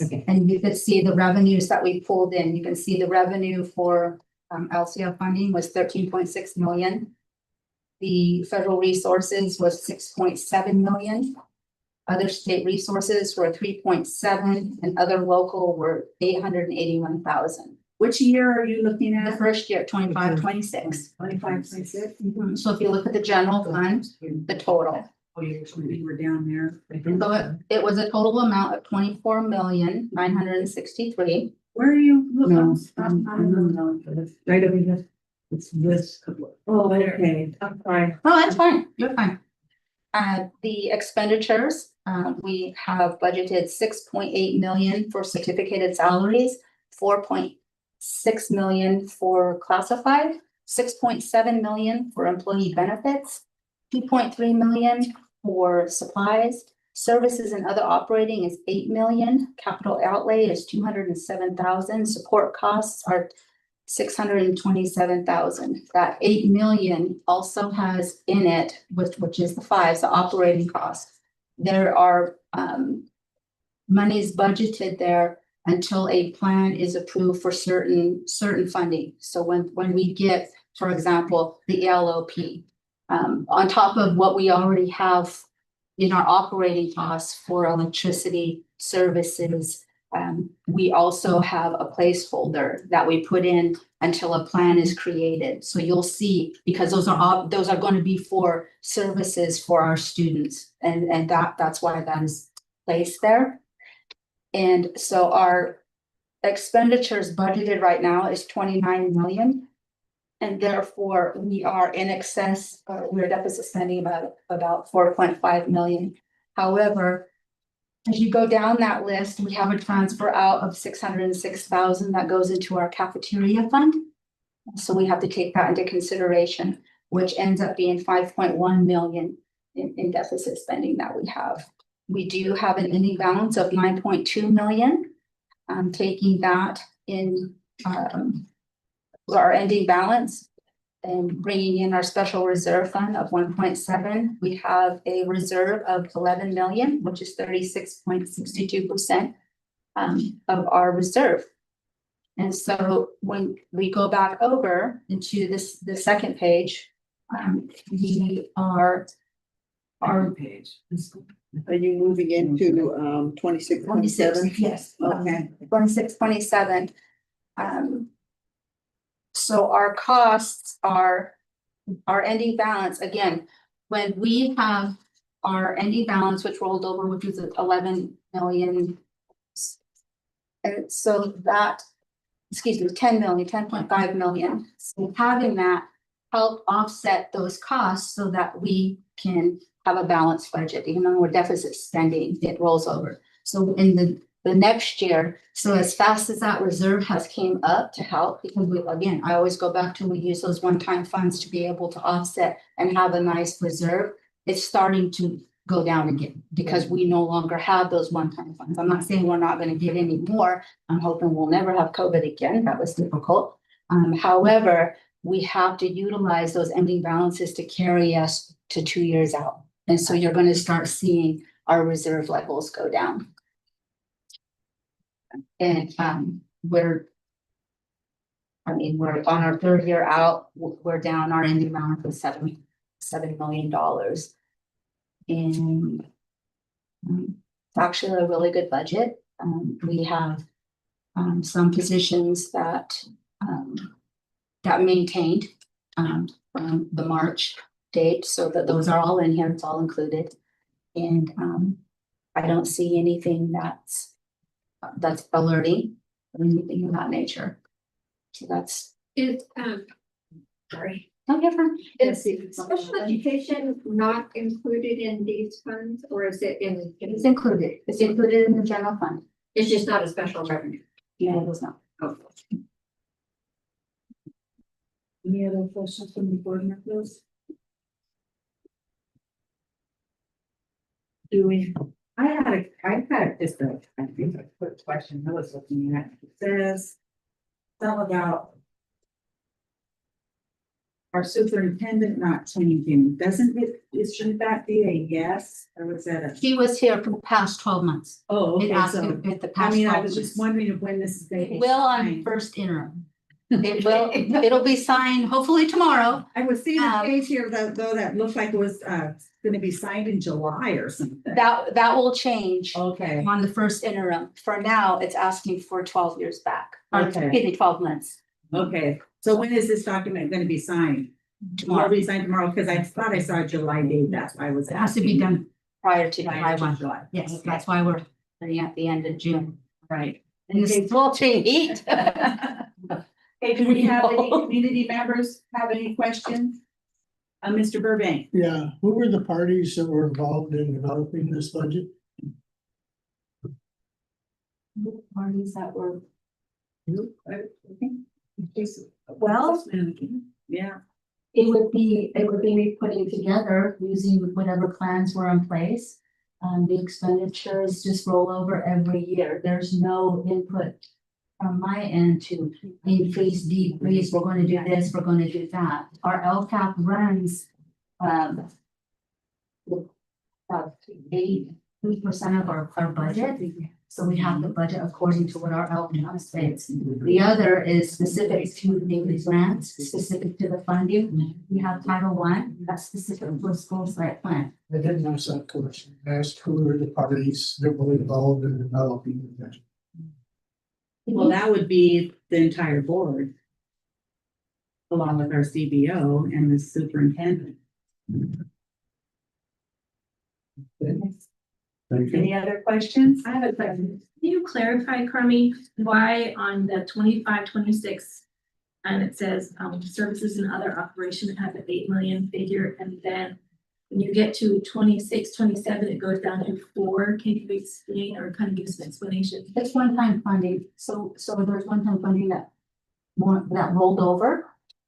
Okay. And you could see the revenues that we pulled in. You can see the revenue for LCF funding was 13.6 million. The federal resources was 6.7 million. Other state resources were 3.7 and other local were 881,000. Which year are you looking The at? first year, 25-26. 25-26? So if you look at the general fund, the total. Oh, you were down there. So it was a total amount of 24,963,000. Where are you looking? No, right over here. It's this. Oh, okay, I'm sorry. Oh, that's fine, you're fine. The expenditures, we have budgeted 6.8 million for certificated salaries, 4.6 million for classified, 6.7 million for employee benefits, 2.3 million for supplies. Services and other operating is 8 million. Capital outlay is 207,000. Support costs are 627,000. That 8 million also has in it, which is the operating cost. There are monies budgeted there until a plan is approved for certain funding. So when we get, for example, the LOP, on top of what we already have in our operating costs for electricity services, we also have a placeholder that we put in until a plan is created. So you'll see, because those are going to be for services for our students, and that's why that is placed there. And so our expenditures budgeted right now is 29 million. And therefore we are in excess, we're deficit spending about 4.5 million. However, as you go down that list, we have a transfer out of 606,000 that goes into our cafeteria fund. So we have to take that into consideration, which ends up being 5.1 million in deficit spending that we have. We do have an ending balance of 9.2 million. Taking that in our ending balance and bringing in our special reserve fund of 1.7, we have a reserve of 11 million, which is 36.62% of our reserve. And so when we go back over into the second page, we are Page. Are you moving into 26, 27? Yes. Okay. 26, 27. So our costs are our ending balance. Again, when we have our ending balance, which rolled over, which was 11 million. And so that, 10 million, 10.5 million. So having that help offset those costs so that we can have a balanced budget, even though we're deficit spending, it rolls over. So in the next year, so as fast as that reserve has came up to help, because again, I always go back to, we use those one-time funds to be able to offset and have a nice reserve. It's starting to go down again because we no longer have those one-time funds. I'm not saying we're not going to get any more. I'm hoping we'll never have COVID again. That was difficult. However, we have to utilize those ending balances to carry us to 2 years out. And so you're going to start seeing our reserve levels go down. And we're on our third year out, we're down our ending balance of $7 million. And it's actually a really good budget. We have some positions that maintained from the March date, so that those are all in here, it's all included. And I don't see anything that's alerting or anything of that nature. So that's Is, sorry. no different. Is special education not included in these funds, or is it in? It's included. It's included in the general fund. It's just not a special revenue. No, it was not. Any other questions from the board members? I had just a quick question I was looking at. It says something about our superintendent not changing. Shouldn't that be a yes, or was that a? She was here for the past 12 months. Oh, It okay, asked so, if the I past mean, 12 I was just months. wondering when this is. It will on first interim. It will, it'll be signed hopefully tomorrow. I was seeing a page here though that looked like it was gonna be signed in July or something. That will change Okay, on the first interim. For now, it's asking for 12 years back. Or, Okay. excuse me, 12 months okay. So when is this document gonna be signed? Will tomorrow. it be signed tomorrow? Because I thought I saw a July date. That's why I was. It has to be done prior to July 1. July. Yes, Okay. that's why we're looking at the end of June. Right. And it's sweltering heat. Hey, do we have any community members have any questions? Mr. Burbank. Yeah, who were the parties that were involved in developing this budget? Parties that were. Well, Yeah. It would be putting together using whatever plans were in place. The expenditures just roll over every year. There's no input from my end to increase, decrease, we're gonna do this, we're gonna do that. Our LCAP runs, about 80% of our budget. So we have to budget according to what our LCAP states. The other is specific to the grants, specific to the funding. We have Title I, that's specific to a school site plan. I didn't ask that question. I asked who are the parties that were involved in developing the budget. Well, that would be the entire board. Along with our CBO and the superintendent. Thank you. Any other questions? I have a question. Can you clarify, Carmi, why on the 25-26 and it says, services and other operation, it has an 8 million figure, and then when you get to 26-27, it goes down to 4. Can you explain or kind of give us an explanation? It's one-time funding, so there's one-time funding that rolled over.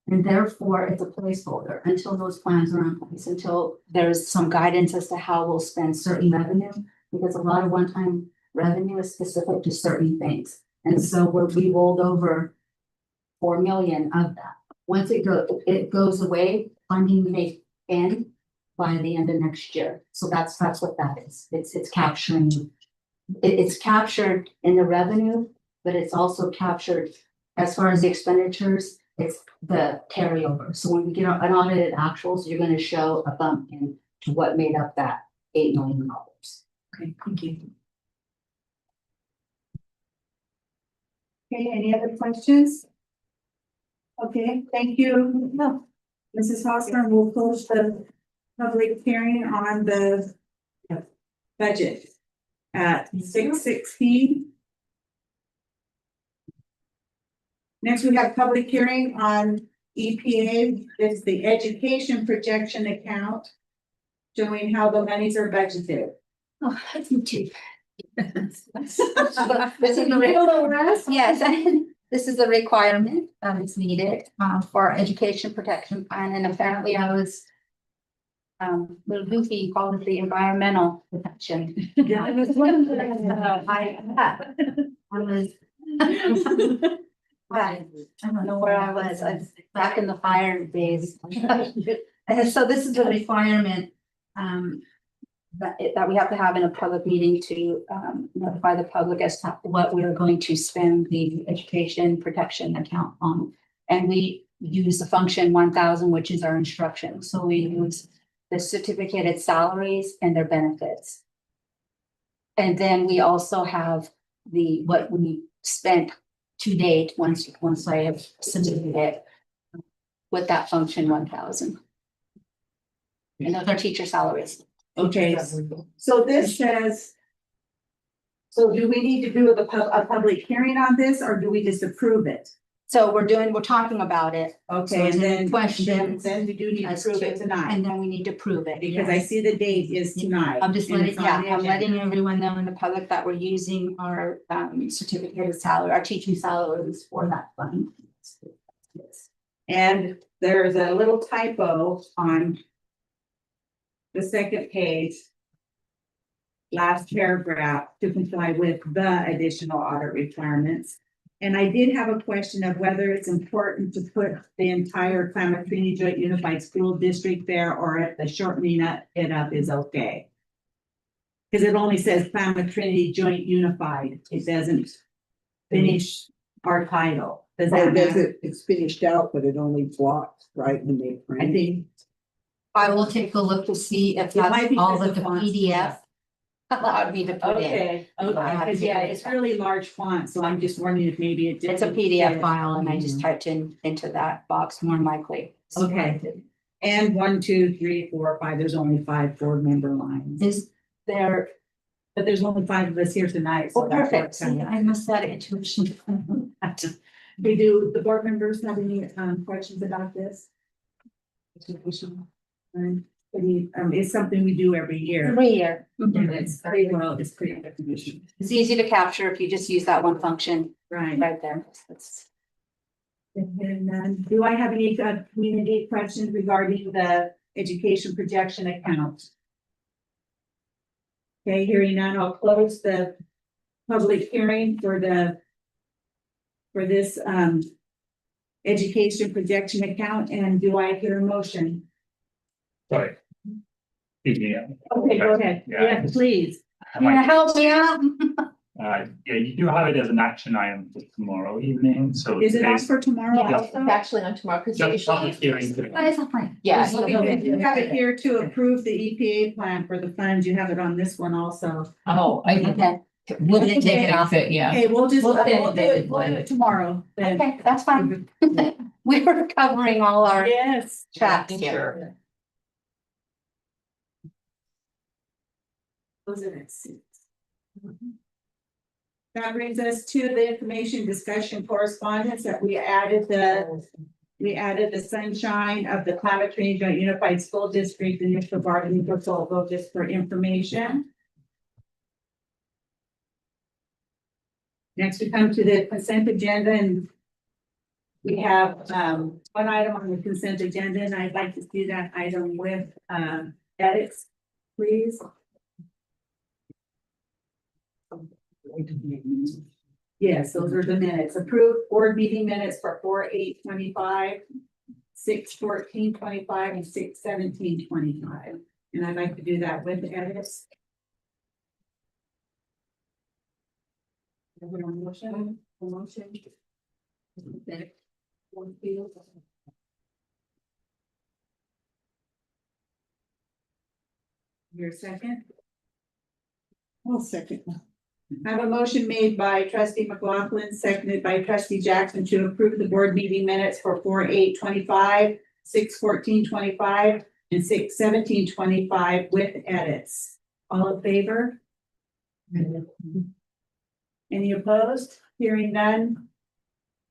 And therefore, it's a placeholder until those plans are in place, until there's some guidance as to how we'll spend certain revenue. Because a lot of one-time revenue is specific to certain things. And so we rolled over 4 million of that. Once it goes away, funding may end by the end of next year. So that's what that is. It's capturing, it's captured in the revenue, but it's also captured as far as the expenditures, it's the carryover. So when we get an audited actuals, you're gonna show a bump in to what made up that $8 million. Okay, thank you. Okay, any other questions? Okay, thank you. No. Mrs. Hosmer, we'll close the public hearing on the budget at 6:16. Next, we have public hearing on EPA. It's the education projection account showing how the monies are budgeted. Oh, that's me too. This is the real, yes, this is a requirement, it's needed, for our education protection plan, and apparently I was a little goofy, called it the environmental protection. Yeah, it was one that I was I don't know where I was back in the fire days. And so this is a requirement, that we have to have in a public meeting to notify the public as to what we are going to spend the education protection account on. And we use the function 1000, which is our instruction. So we use the certificated salaries and their benefits. And then we also have what we spent to date once I have submitted it with that function 1000. And those are teacher salaries. Okay, so this says. So do we need to do a public hearing on this, or do we just approve it? So we're talking about it. Okay, and then questions. Then we do need to prove it tonight, And then we need to prove it. because I see the date is tonight. I'm just and letting, it's on the I'm agenda. letting everyone know in the public that we're using our certificated salary, our teaching salaries for that fund. And there's a little typo on the second page. Last paragraph, to comply with the additional audit requirements. And I did have a question of whether it's important to put the entire Klamath Trinity Joint Unified School District there, or if the shortening it up is okay. Because it only says Klamath Trinity Joint Unified, it doesn't finish our title. Does that matter? It's finished out, but it only blocks, right, when they print. I think. I will take a look to see if It might that's be all just of the the font PDF. Allowed me to put in. Okay, because yeah, it's really large font, so I'm just wondering if maybe it. It's a didn't PDF fit. file and I just typed into that box more than likely. Okay. And 1, 2, 3, 4, 5, there's only 5 board member lines. Is there, But there's only 5 of us here tonight. So oh, that's perfect. what's kind See, of- I missed that intuition. Do the board members have any questions about this? It's something we do every year. Every year. And it's pretty definition. It's easy to capture if you just use that one function Right. right there. That's And then, do I have any community questions regarding the education projection account? Okay, hearing none, I'll close the public hearing for this education projection account, and do I hear a motion? Sorry. Yeah. Okay, go ahead. Yeah. Yeah, please. help me out? Yeah, you do have it as an action item for tomorrow evening, so. Is it on today's for tomorrow Yeah, also? it's actually on tomorrow, because Just public usually. hearing today. What is that plan? Yeah. Okay, you have it here to approve the EPA plan for the funds. You have it on this one also. Oh, Okay, we'll take it off it, yeah. Okay, we'll just, We'll we'll do send it, we'll do it tomorrow. then. okay, that's fine. We were covering all our Yes. tracks Sure. here. Those are it. That brings us to the information discussion correspondence that we added the sunshine of the Climate Change Unified School District initial bargaining proposal just for information. Next, we come to the consent agenda, and we have one item on the consent agenda, and I'd like to see that item with edits, please. Yes, those are the minutes. Approved board meeting minutes for 4/8/25, 6/14/25, and 6/17/25. And I'd like to do that with edits. Everyone motion, a motion. Your second? I'll second. I have a motion made by trustee McLaughlin, seconded by trustee Jackson to approve the board meeting minutes for 4/8/25, 6/14/25, and 6/17/25 with edits. All in favor? Any opposed? Hearing none.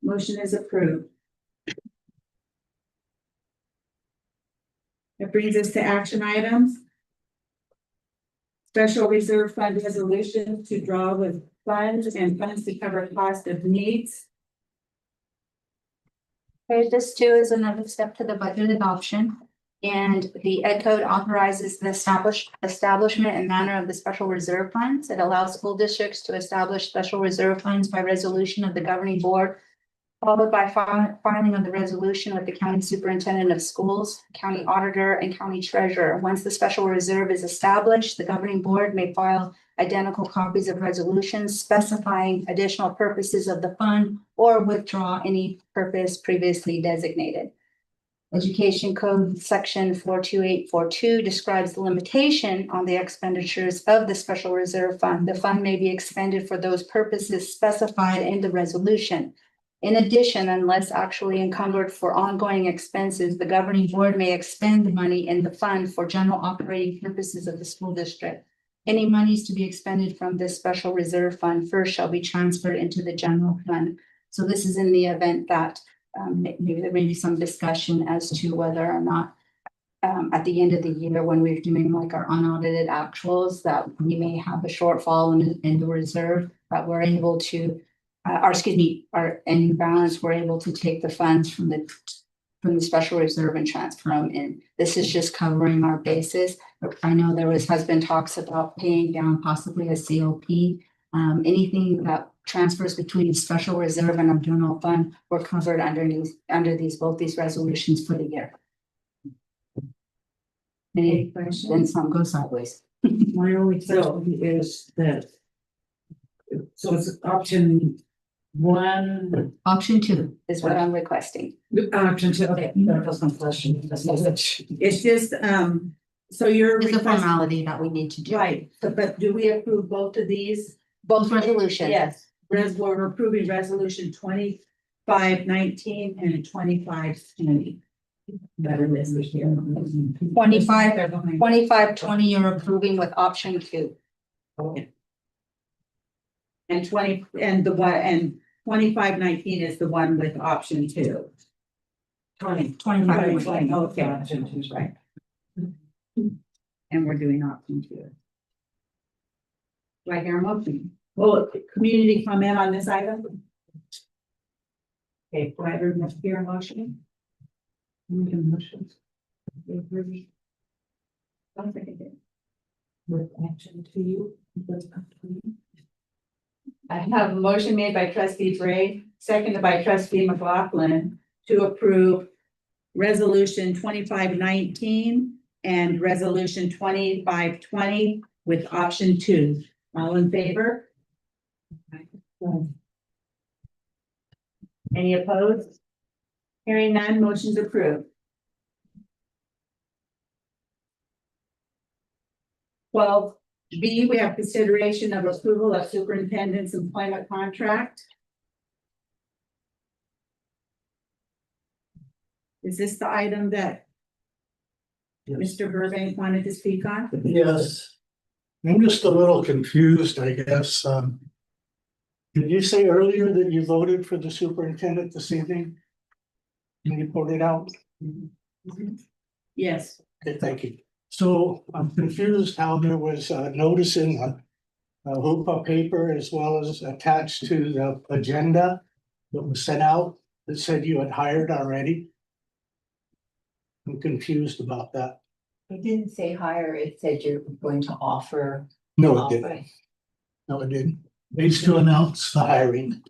Motion is approved. That brings us to action items. Special reserve fund resolution to draw with funds and funds to cover cost of needs. Okay, this too is another step to the budget adoption. And the Ed Code authorizes the establishment and manner of the special reserve funds. It allows school districts to establish special reserve funds by resolution of the governing board, followed by filing of the resolution with the county superintendent of schools, county auditor, and county treasurer. Once the special reserve is established, the governing board may file identical copies of resolutions specifying additional purposes of the fund or withdraw any purpose previously designated. Education Code Section 42842 describes the limitation on the expenditures of the special reserve fund. The fund may be expended for those purposes specified in the resolution. In addition, unless actually encumbered for ongoing expenses, the governing board may expend the money in the fund for general operating purposes of the school district. Any monies to be expended from this special reserve fund first shall be transferred into the general fund. So this is in the event that maybe there may be some discussion as to whether or not at the end of the year, when we're doing like our unaudited actuals, that we may have a shortfall in the reserve, that we're able to our ending balance, we're able to take the funds from the special reserve and transfer them in. This is just covering our bases. I know has been talks about paying down possibly a COP. Anything that transfers between special reserve and our general fund were covered under both these resolutions for the year. Any questions? Then some go sideways. My only question is that. So it's option one. Option 2 is what I'm requesting. Option two, okay, that was my question. It's just, so you're. It's a formality that we need to do. Right, but do we approve both of these? Both resolutions. Yes, we're approving resolution 2519 and 2520. Better list this year. 2520 you're approving with option 2. And 2519 is the one with option 2. 2520, okay, option 2 is right. And we're doing option 2. Do I hear a motion? Well, community comment on this item? Okay, do I hear a motion? Make a motion. I'll second it. With action to you. I have a motion made by trustee Bray, seconded by trustee McLaughlin to approve resolution 2519 and resolution 2520 with option 2. All in favor? Any opposed? Hearing none, motion's approved. 12B, we have consideration of approval of superintendent's employment contract. Is this the item that Mr. Burbank wanted to speak on? Yes. I'm just a little confused, I guess. Did you say earlier that you voted for the superintendent this evening? Can you put it out? Yes. Okay, thank you. So I'm confused how there was a notice in a HOOPA paper as well as attached to the agenda that was sent out that said you had hired already. I'm confused about that. It didn't say hire, it said you're going to offer. No, it didn't. No, it didn't. They still announced the hiring.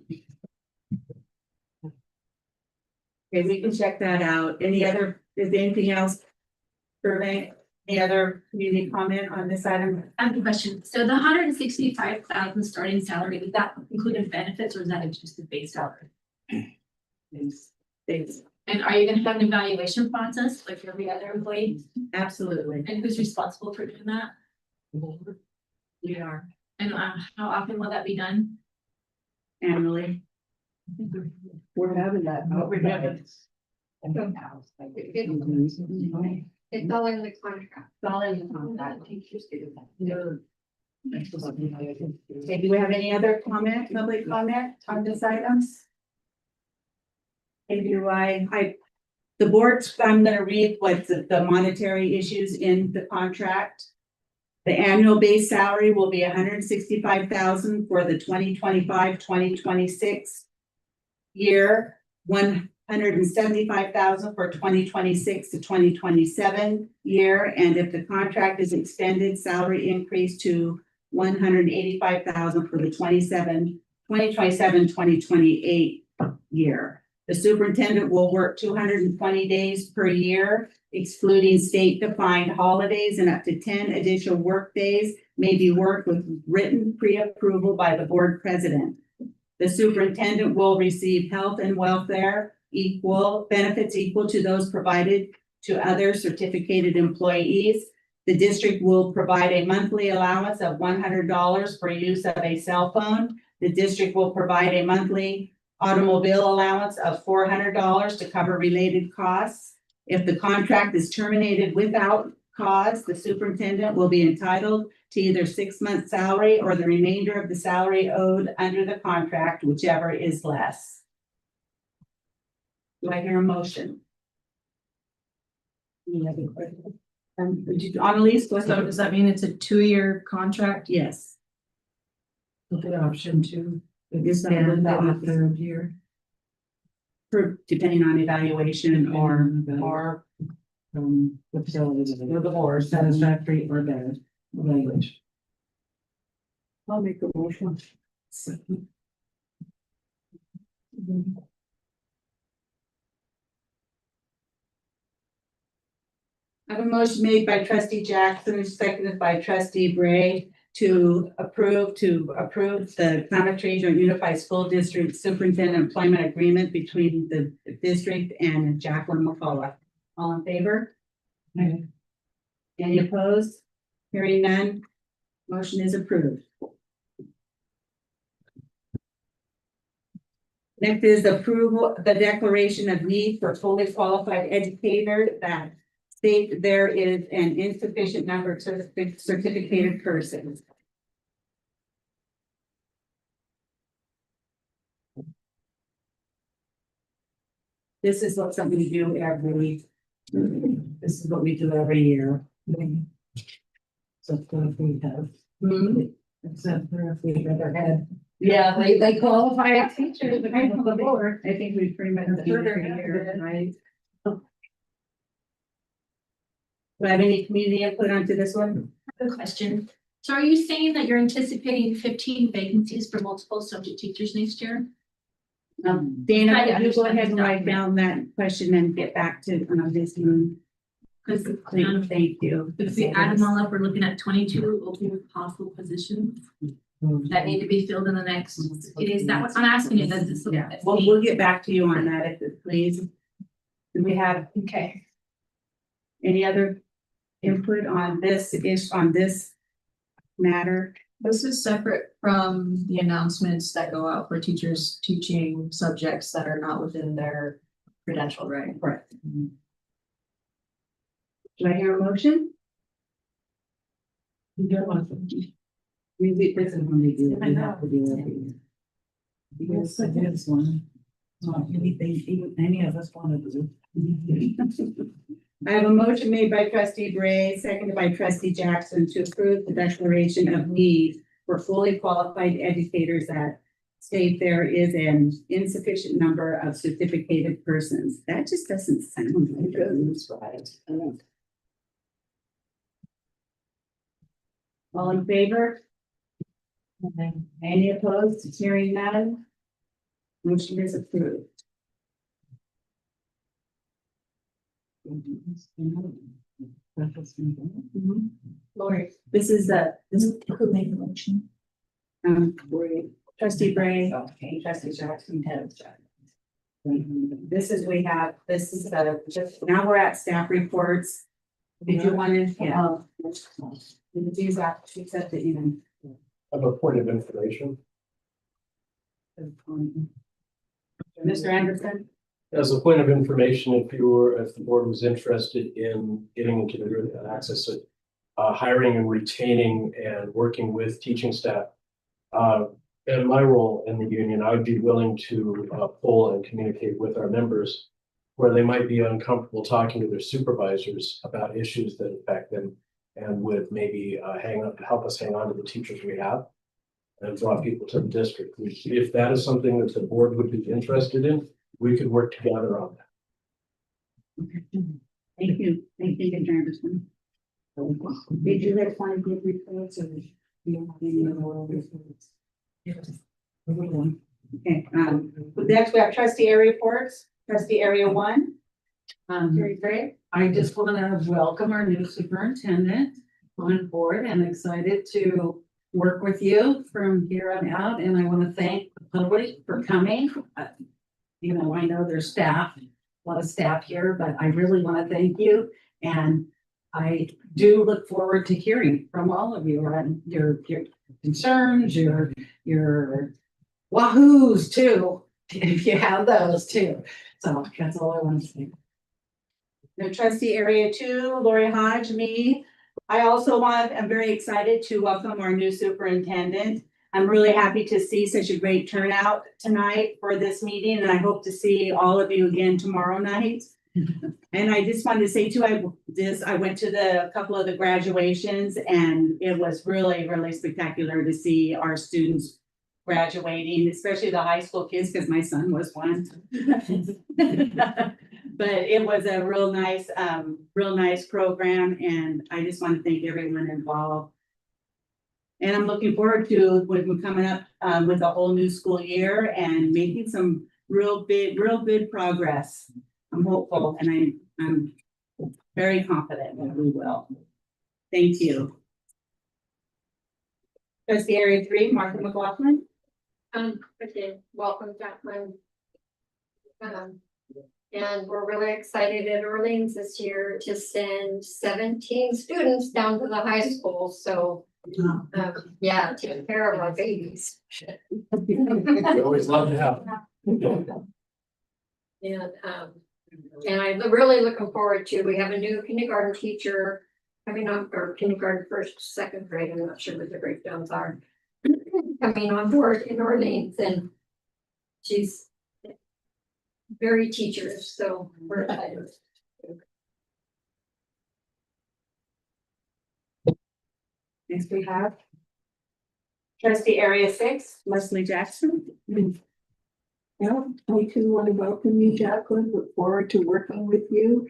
Okay, we can check that out. Any other, is there anything else? Burbank, any other community comment on this item? I have a question. So the 165,000 starting salary, was that including benefits or is that just the base salary? Thanks. And are you gonna have an evaluation process like every other employee? Absolutely. And who's responsible for doing that? We are And how often will that be done? annually. We're having that. We're having. It's all in the contract. It's all in the contract. Okay, do we have any other comment, public comment on this items? Okay, the board, I'm gonna read what's the monetary issues in the contract. The annual base salary will be $165,000 for the 2025-2026 year, $175,000 for 2026 to 2027 year, and if the contract is extended, salary increase to $185,000 for the 2027-2028 year. The superintendent will work 220 days per year, excluding state-defined holidays, and up to 10 additional work days may be worked with written pre-approval by the board president. The superintendent will receive health and welfare benefits equal to those provided to other certificated employees. The district will provide a monthly allowance of $100 for use of a cell phone. The district will provide a monthly automobile allowance of $400 to cover related costs. If the contract is terminated without cause, the superintendent will be entitled to either 6 months' salary or the remainder of the salary owed under the contract, whichever is less. Do I hear a motion? Annalise, go So ahead. does that mean it's a 2-year contract? Yes. Look at option 2. Is that And the the third year. for depending on evaluation or The facilities, or the board, satisfactory or better evaluation. I'll make a motion. I have a motion made by trustee Jackson, seconded by trustee Bray to approve the Climate Change or Unified School District Superintendent Employment Agreement between the district and Jacqueline McCullough. All in favor? Any opposed? Hearing none, motion is approved. Next is approval, the declaration of need for fully qualified educators that state there is an insufficient number of certificated persons. This is what something we do every, this is what we do every year. So if we have, except for if we ever had Yeah, they qualify as teachers, but I know the board. I think we pretty much. Sure, they're here, right? Do I have any community input onto this one? Good question. So are you saying that you're anticipating 15 vacancies for multiple subject teachers next year? Dana, Trying to you go understand ahead and the write down that question and get back to this one. Because Thank you. if we add them all up, we're looking at 22 open possible positions that need to be filled in the next 60 days. That what I'm asking you, does this? Yeah, well, we'll get back to you on that if it please. Do we have Okay. any other input on this on this matter? This is separate from the announcements that go out for teachers teaching subjects that are not within their credential, right? Correct. Do I hear a motion? We this is when we do it. We have to do it. Because this one, not anything, even any of us want to do. I have a motion made by trustee Bray, seconded by trustee Jackson to approve the declaration of need for fully qualified educators that state there is an insufficient number of certificated persons. That just doesn't sound like it's right. All in favor? Any opposed? Hearing none? Motion is approved. Lori. This is Who made the motion? trustee Bray. Okay, trustee Jackson, head of Jackson. This is, we have, this is just, now we're at staff reports. Did you want to? Yeah. These are, she said that even. I have a point of information. Mr. Anderson? As a point of information, if the board was interested in getting into the access to hiring and retaining and working with teaching staff. In my role in the union, I would be willing to pull and communicate with our members where they might be uncomfortable talking to their supervisors about issues that affect them and would maybe help us hang on to the teachers we have and draw people to the district. If that is something that the board would be interested in, we could work together on that. Thank you. Thank you, Mr. Anderson. Did you guys want to give reports or do you have any other reports? Okay, next we have trustee area reports, trustee area 1. Very great. I just want to welcome our new superintendent on board and excited to work with you from here on out. And I want to thank the public for coming. You know, I know there's staff, a lot of staff here, but I really want to thank you. And I do look forward to hearing from all of you and your concerns, your wahoos too, if you have those too. So that's all I want to say. The trustee area 2, Lori Hodge, me. I also am very excited to welcome our new superintendent. I'm really happy to see such a great turnout tonight for this meeting, and I hope to see all of you again tomorrow night. And I just wanted to say too, I went to a couple of the graduations, and it was really, really spectacular to see our students graduating, especially the high school kids, because my son was one. But it was a real nice program, and I just want to thank everyone involved. And I'm looking forward to when we're coming up with a whole new school year and making some real good progress. I'm hopeful, and I'm very confident that we will. Thank you. Trustee area 3, Martha McLaughlin. Okay, welcome, Jacqueline. And we're really excited at Orleans this year to send 17 students down to the high school, so. Yeah, take care of our babies. We always love to have. And I'm really looking forward to, we have a new kindergarten teacher coming on, or kindergarten first, second grade, I'm not sure what the breakdowns are. Coming on board in Orleans, and she's very teacherish, so we're excited. Next we have Trustee Area 6. Leslie Jackson. Yeah, I too want to welcome you, Jacqueline. Look forward to working with you.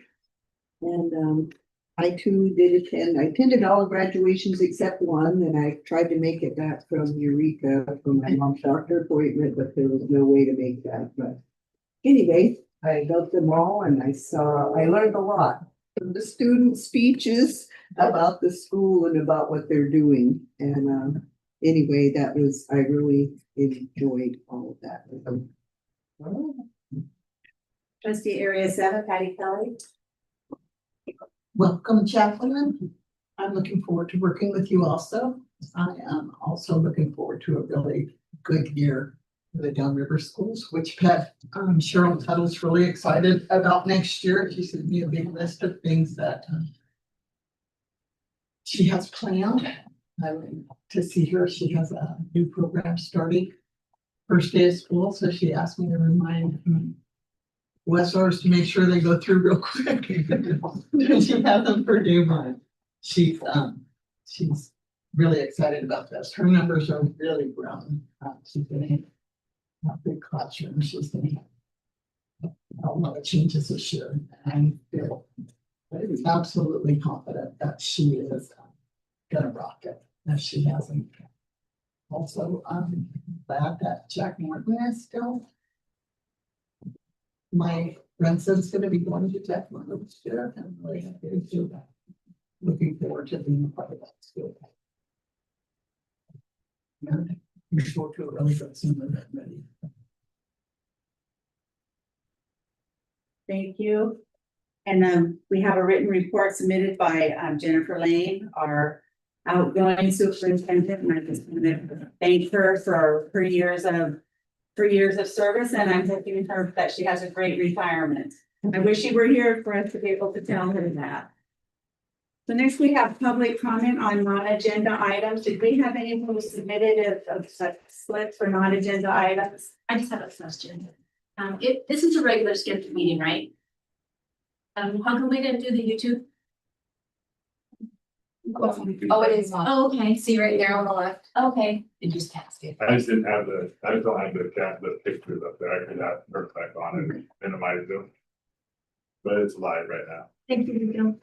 And I too I attended all graduations except one, and I tried to make it back from Eureka for my mom's doctor appointment, but there was no way to make that. But anyway, I loved them all and I learned a lot from the student speeches about the school and about what they're doing. And anyway, I really enjoyed all of that with them. Trustee Area 7, Patty Kelly. Welcome, Jacqueline. I'm looking forward to working with you also. I am also looking forward to a really good year for the Downriver Schools, which Cheryl Tuttle's really excited about next year. She sent me a big list of things that she has planned. I went to see her. She has a new program starting first day of school, so she asked me to remind Westers to make sure they go through real quick. She has them for day one. She's really excited about this. Her numbers are really growing. She's in a big classroom. She's going to have a lot of changes this year. And I feel absolutely confident that she is going to rock it if she hasn't. Also, I'm glad that Jack Morton is still. My grandson's going to be going to Jack Morton this year. I'm really happy to do that. Looking forward to being a part of that school. And I'm sure to a really good summer that ready. Thank you. And we have a written report submitted by Jennifer Lane, our outgoing superintendent. And I just want to thank her for her years of service, and I'm hoping her that she has a great retirement. I wish she were here for us to be able to tell her that. So next we have public comment on non-agenda items. Did we have anyone who submitted of such slips for non-agenda items? I just have a question. This is a regular scheduled meeting, right? How come we didn't do the YouTube? Oh, it is on. Oh, okay. See right there on the left. Okay. You just task it. I just don't have the pictures up there. I could have her back on and minimize them. But it's live right now. Thank you.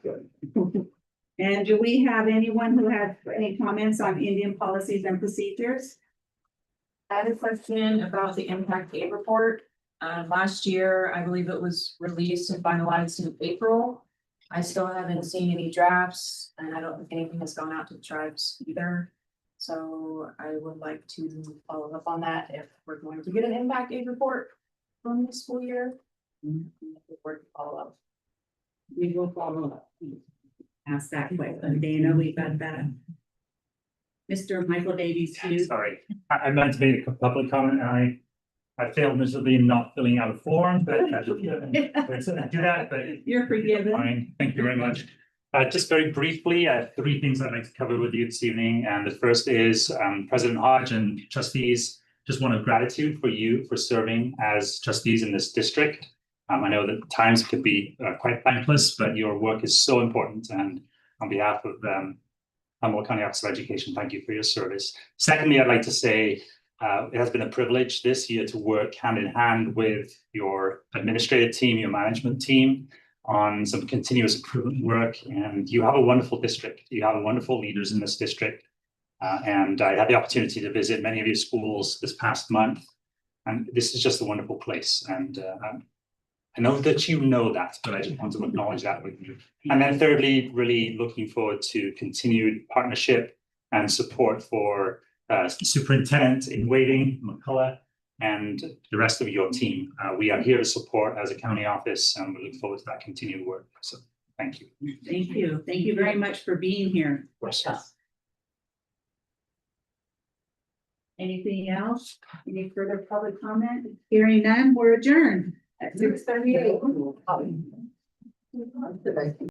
And do we have anyone who has any comments on Indian policies and procedures? I had a question about the impact aid report. Last year, I believe it was released and finalized in April. I still haven't seen any drafts, and I don't think anything has gone out to the tribes either. So I would like to follow up on that if we're going to get an impact aid report from this school year. Follow up. We will follow up. Ask that question. Dana, we got that. Mr. Michael Davies. Sorry, I meant to make a public comment. I failed miserably in not filling out a form, but I do that, but You're forgiven. fine. Thank you very much. Just very briefly, I have three things I'd like to cover with you this evening. And the first is President Hodge and trustees, just one of gratitude for you for serving as trustees in this district. I know that times could be quite thankless, but your work is so important. And on behalf of Humboldt County Office of Education, thank you for your service. Secondly, I'd like to say it has been a privilege this year to work hand in hand with your administrative team, your management team on some continuous improvement work. And you have a wonderful district. You have wonderful leaders in this district. And I had the opportunity to visit many of your schools this past month. And this is just a wonderful place. And I know that you know that, but I just want to acknowledge that with you. And then thirdly, really looking forward to continued partnership and support for Superintendent in Waiting, McCullough, and the rest of your team. We are here to support as a county office, and we look forward to that continued work. So thank you. Thank you. Thank you very much for being here. Of course. Anything else? Any further public comment? Hearing none, we're adjourned at 6:38.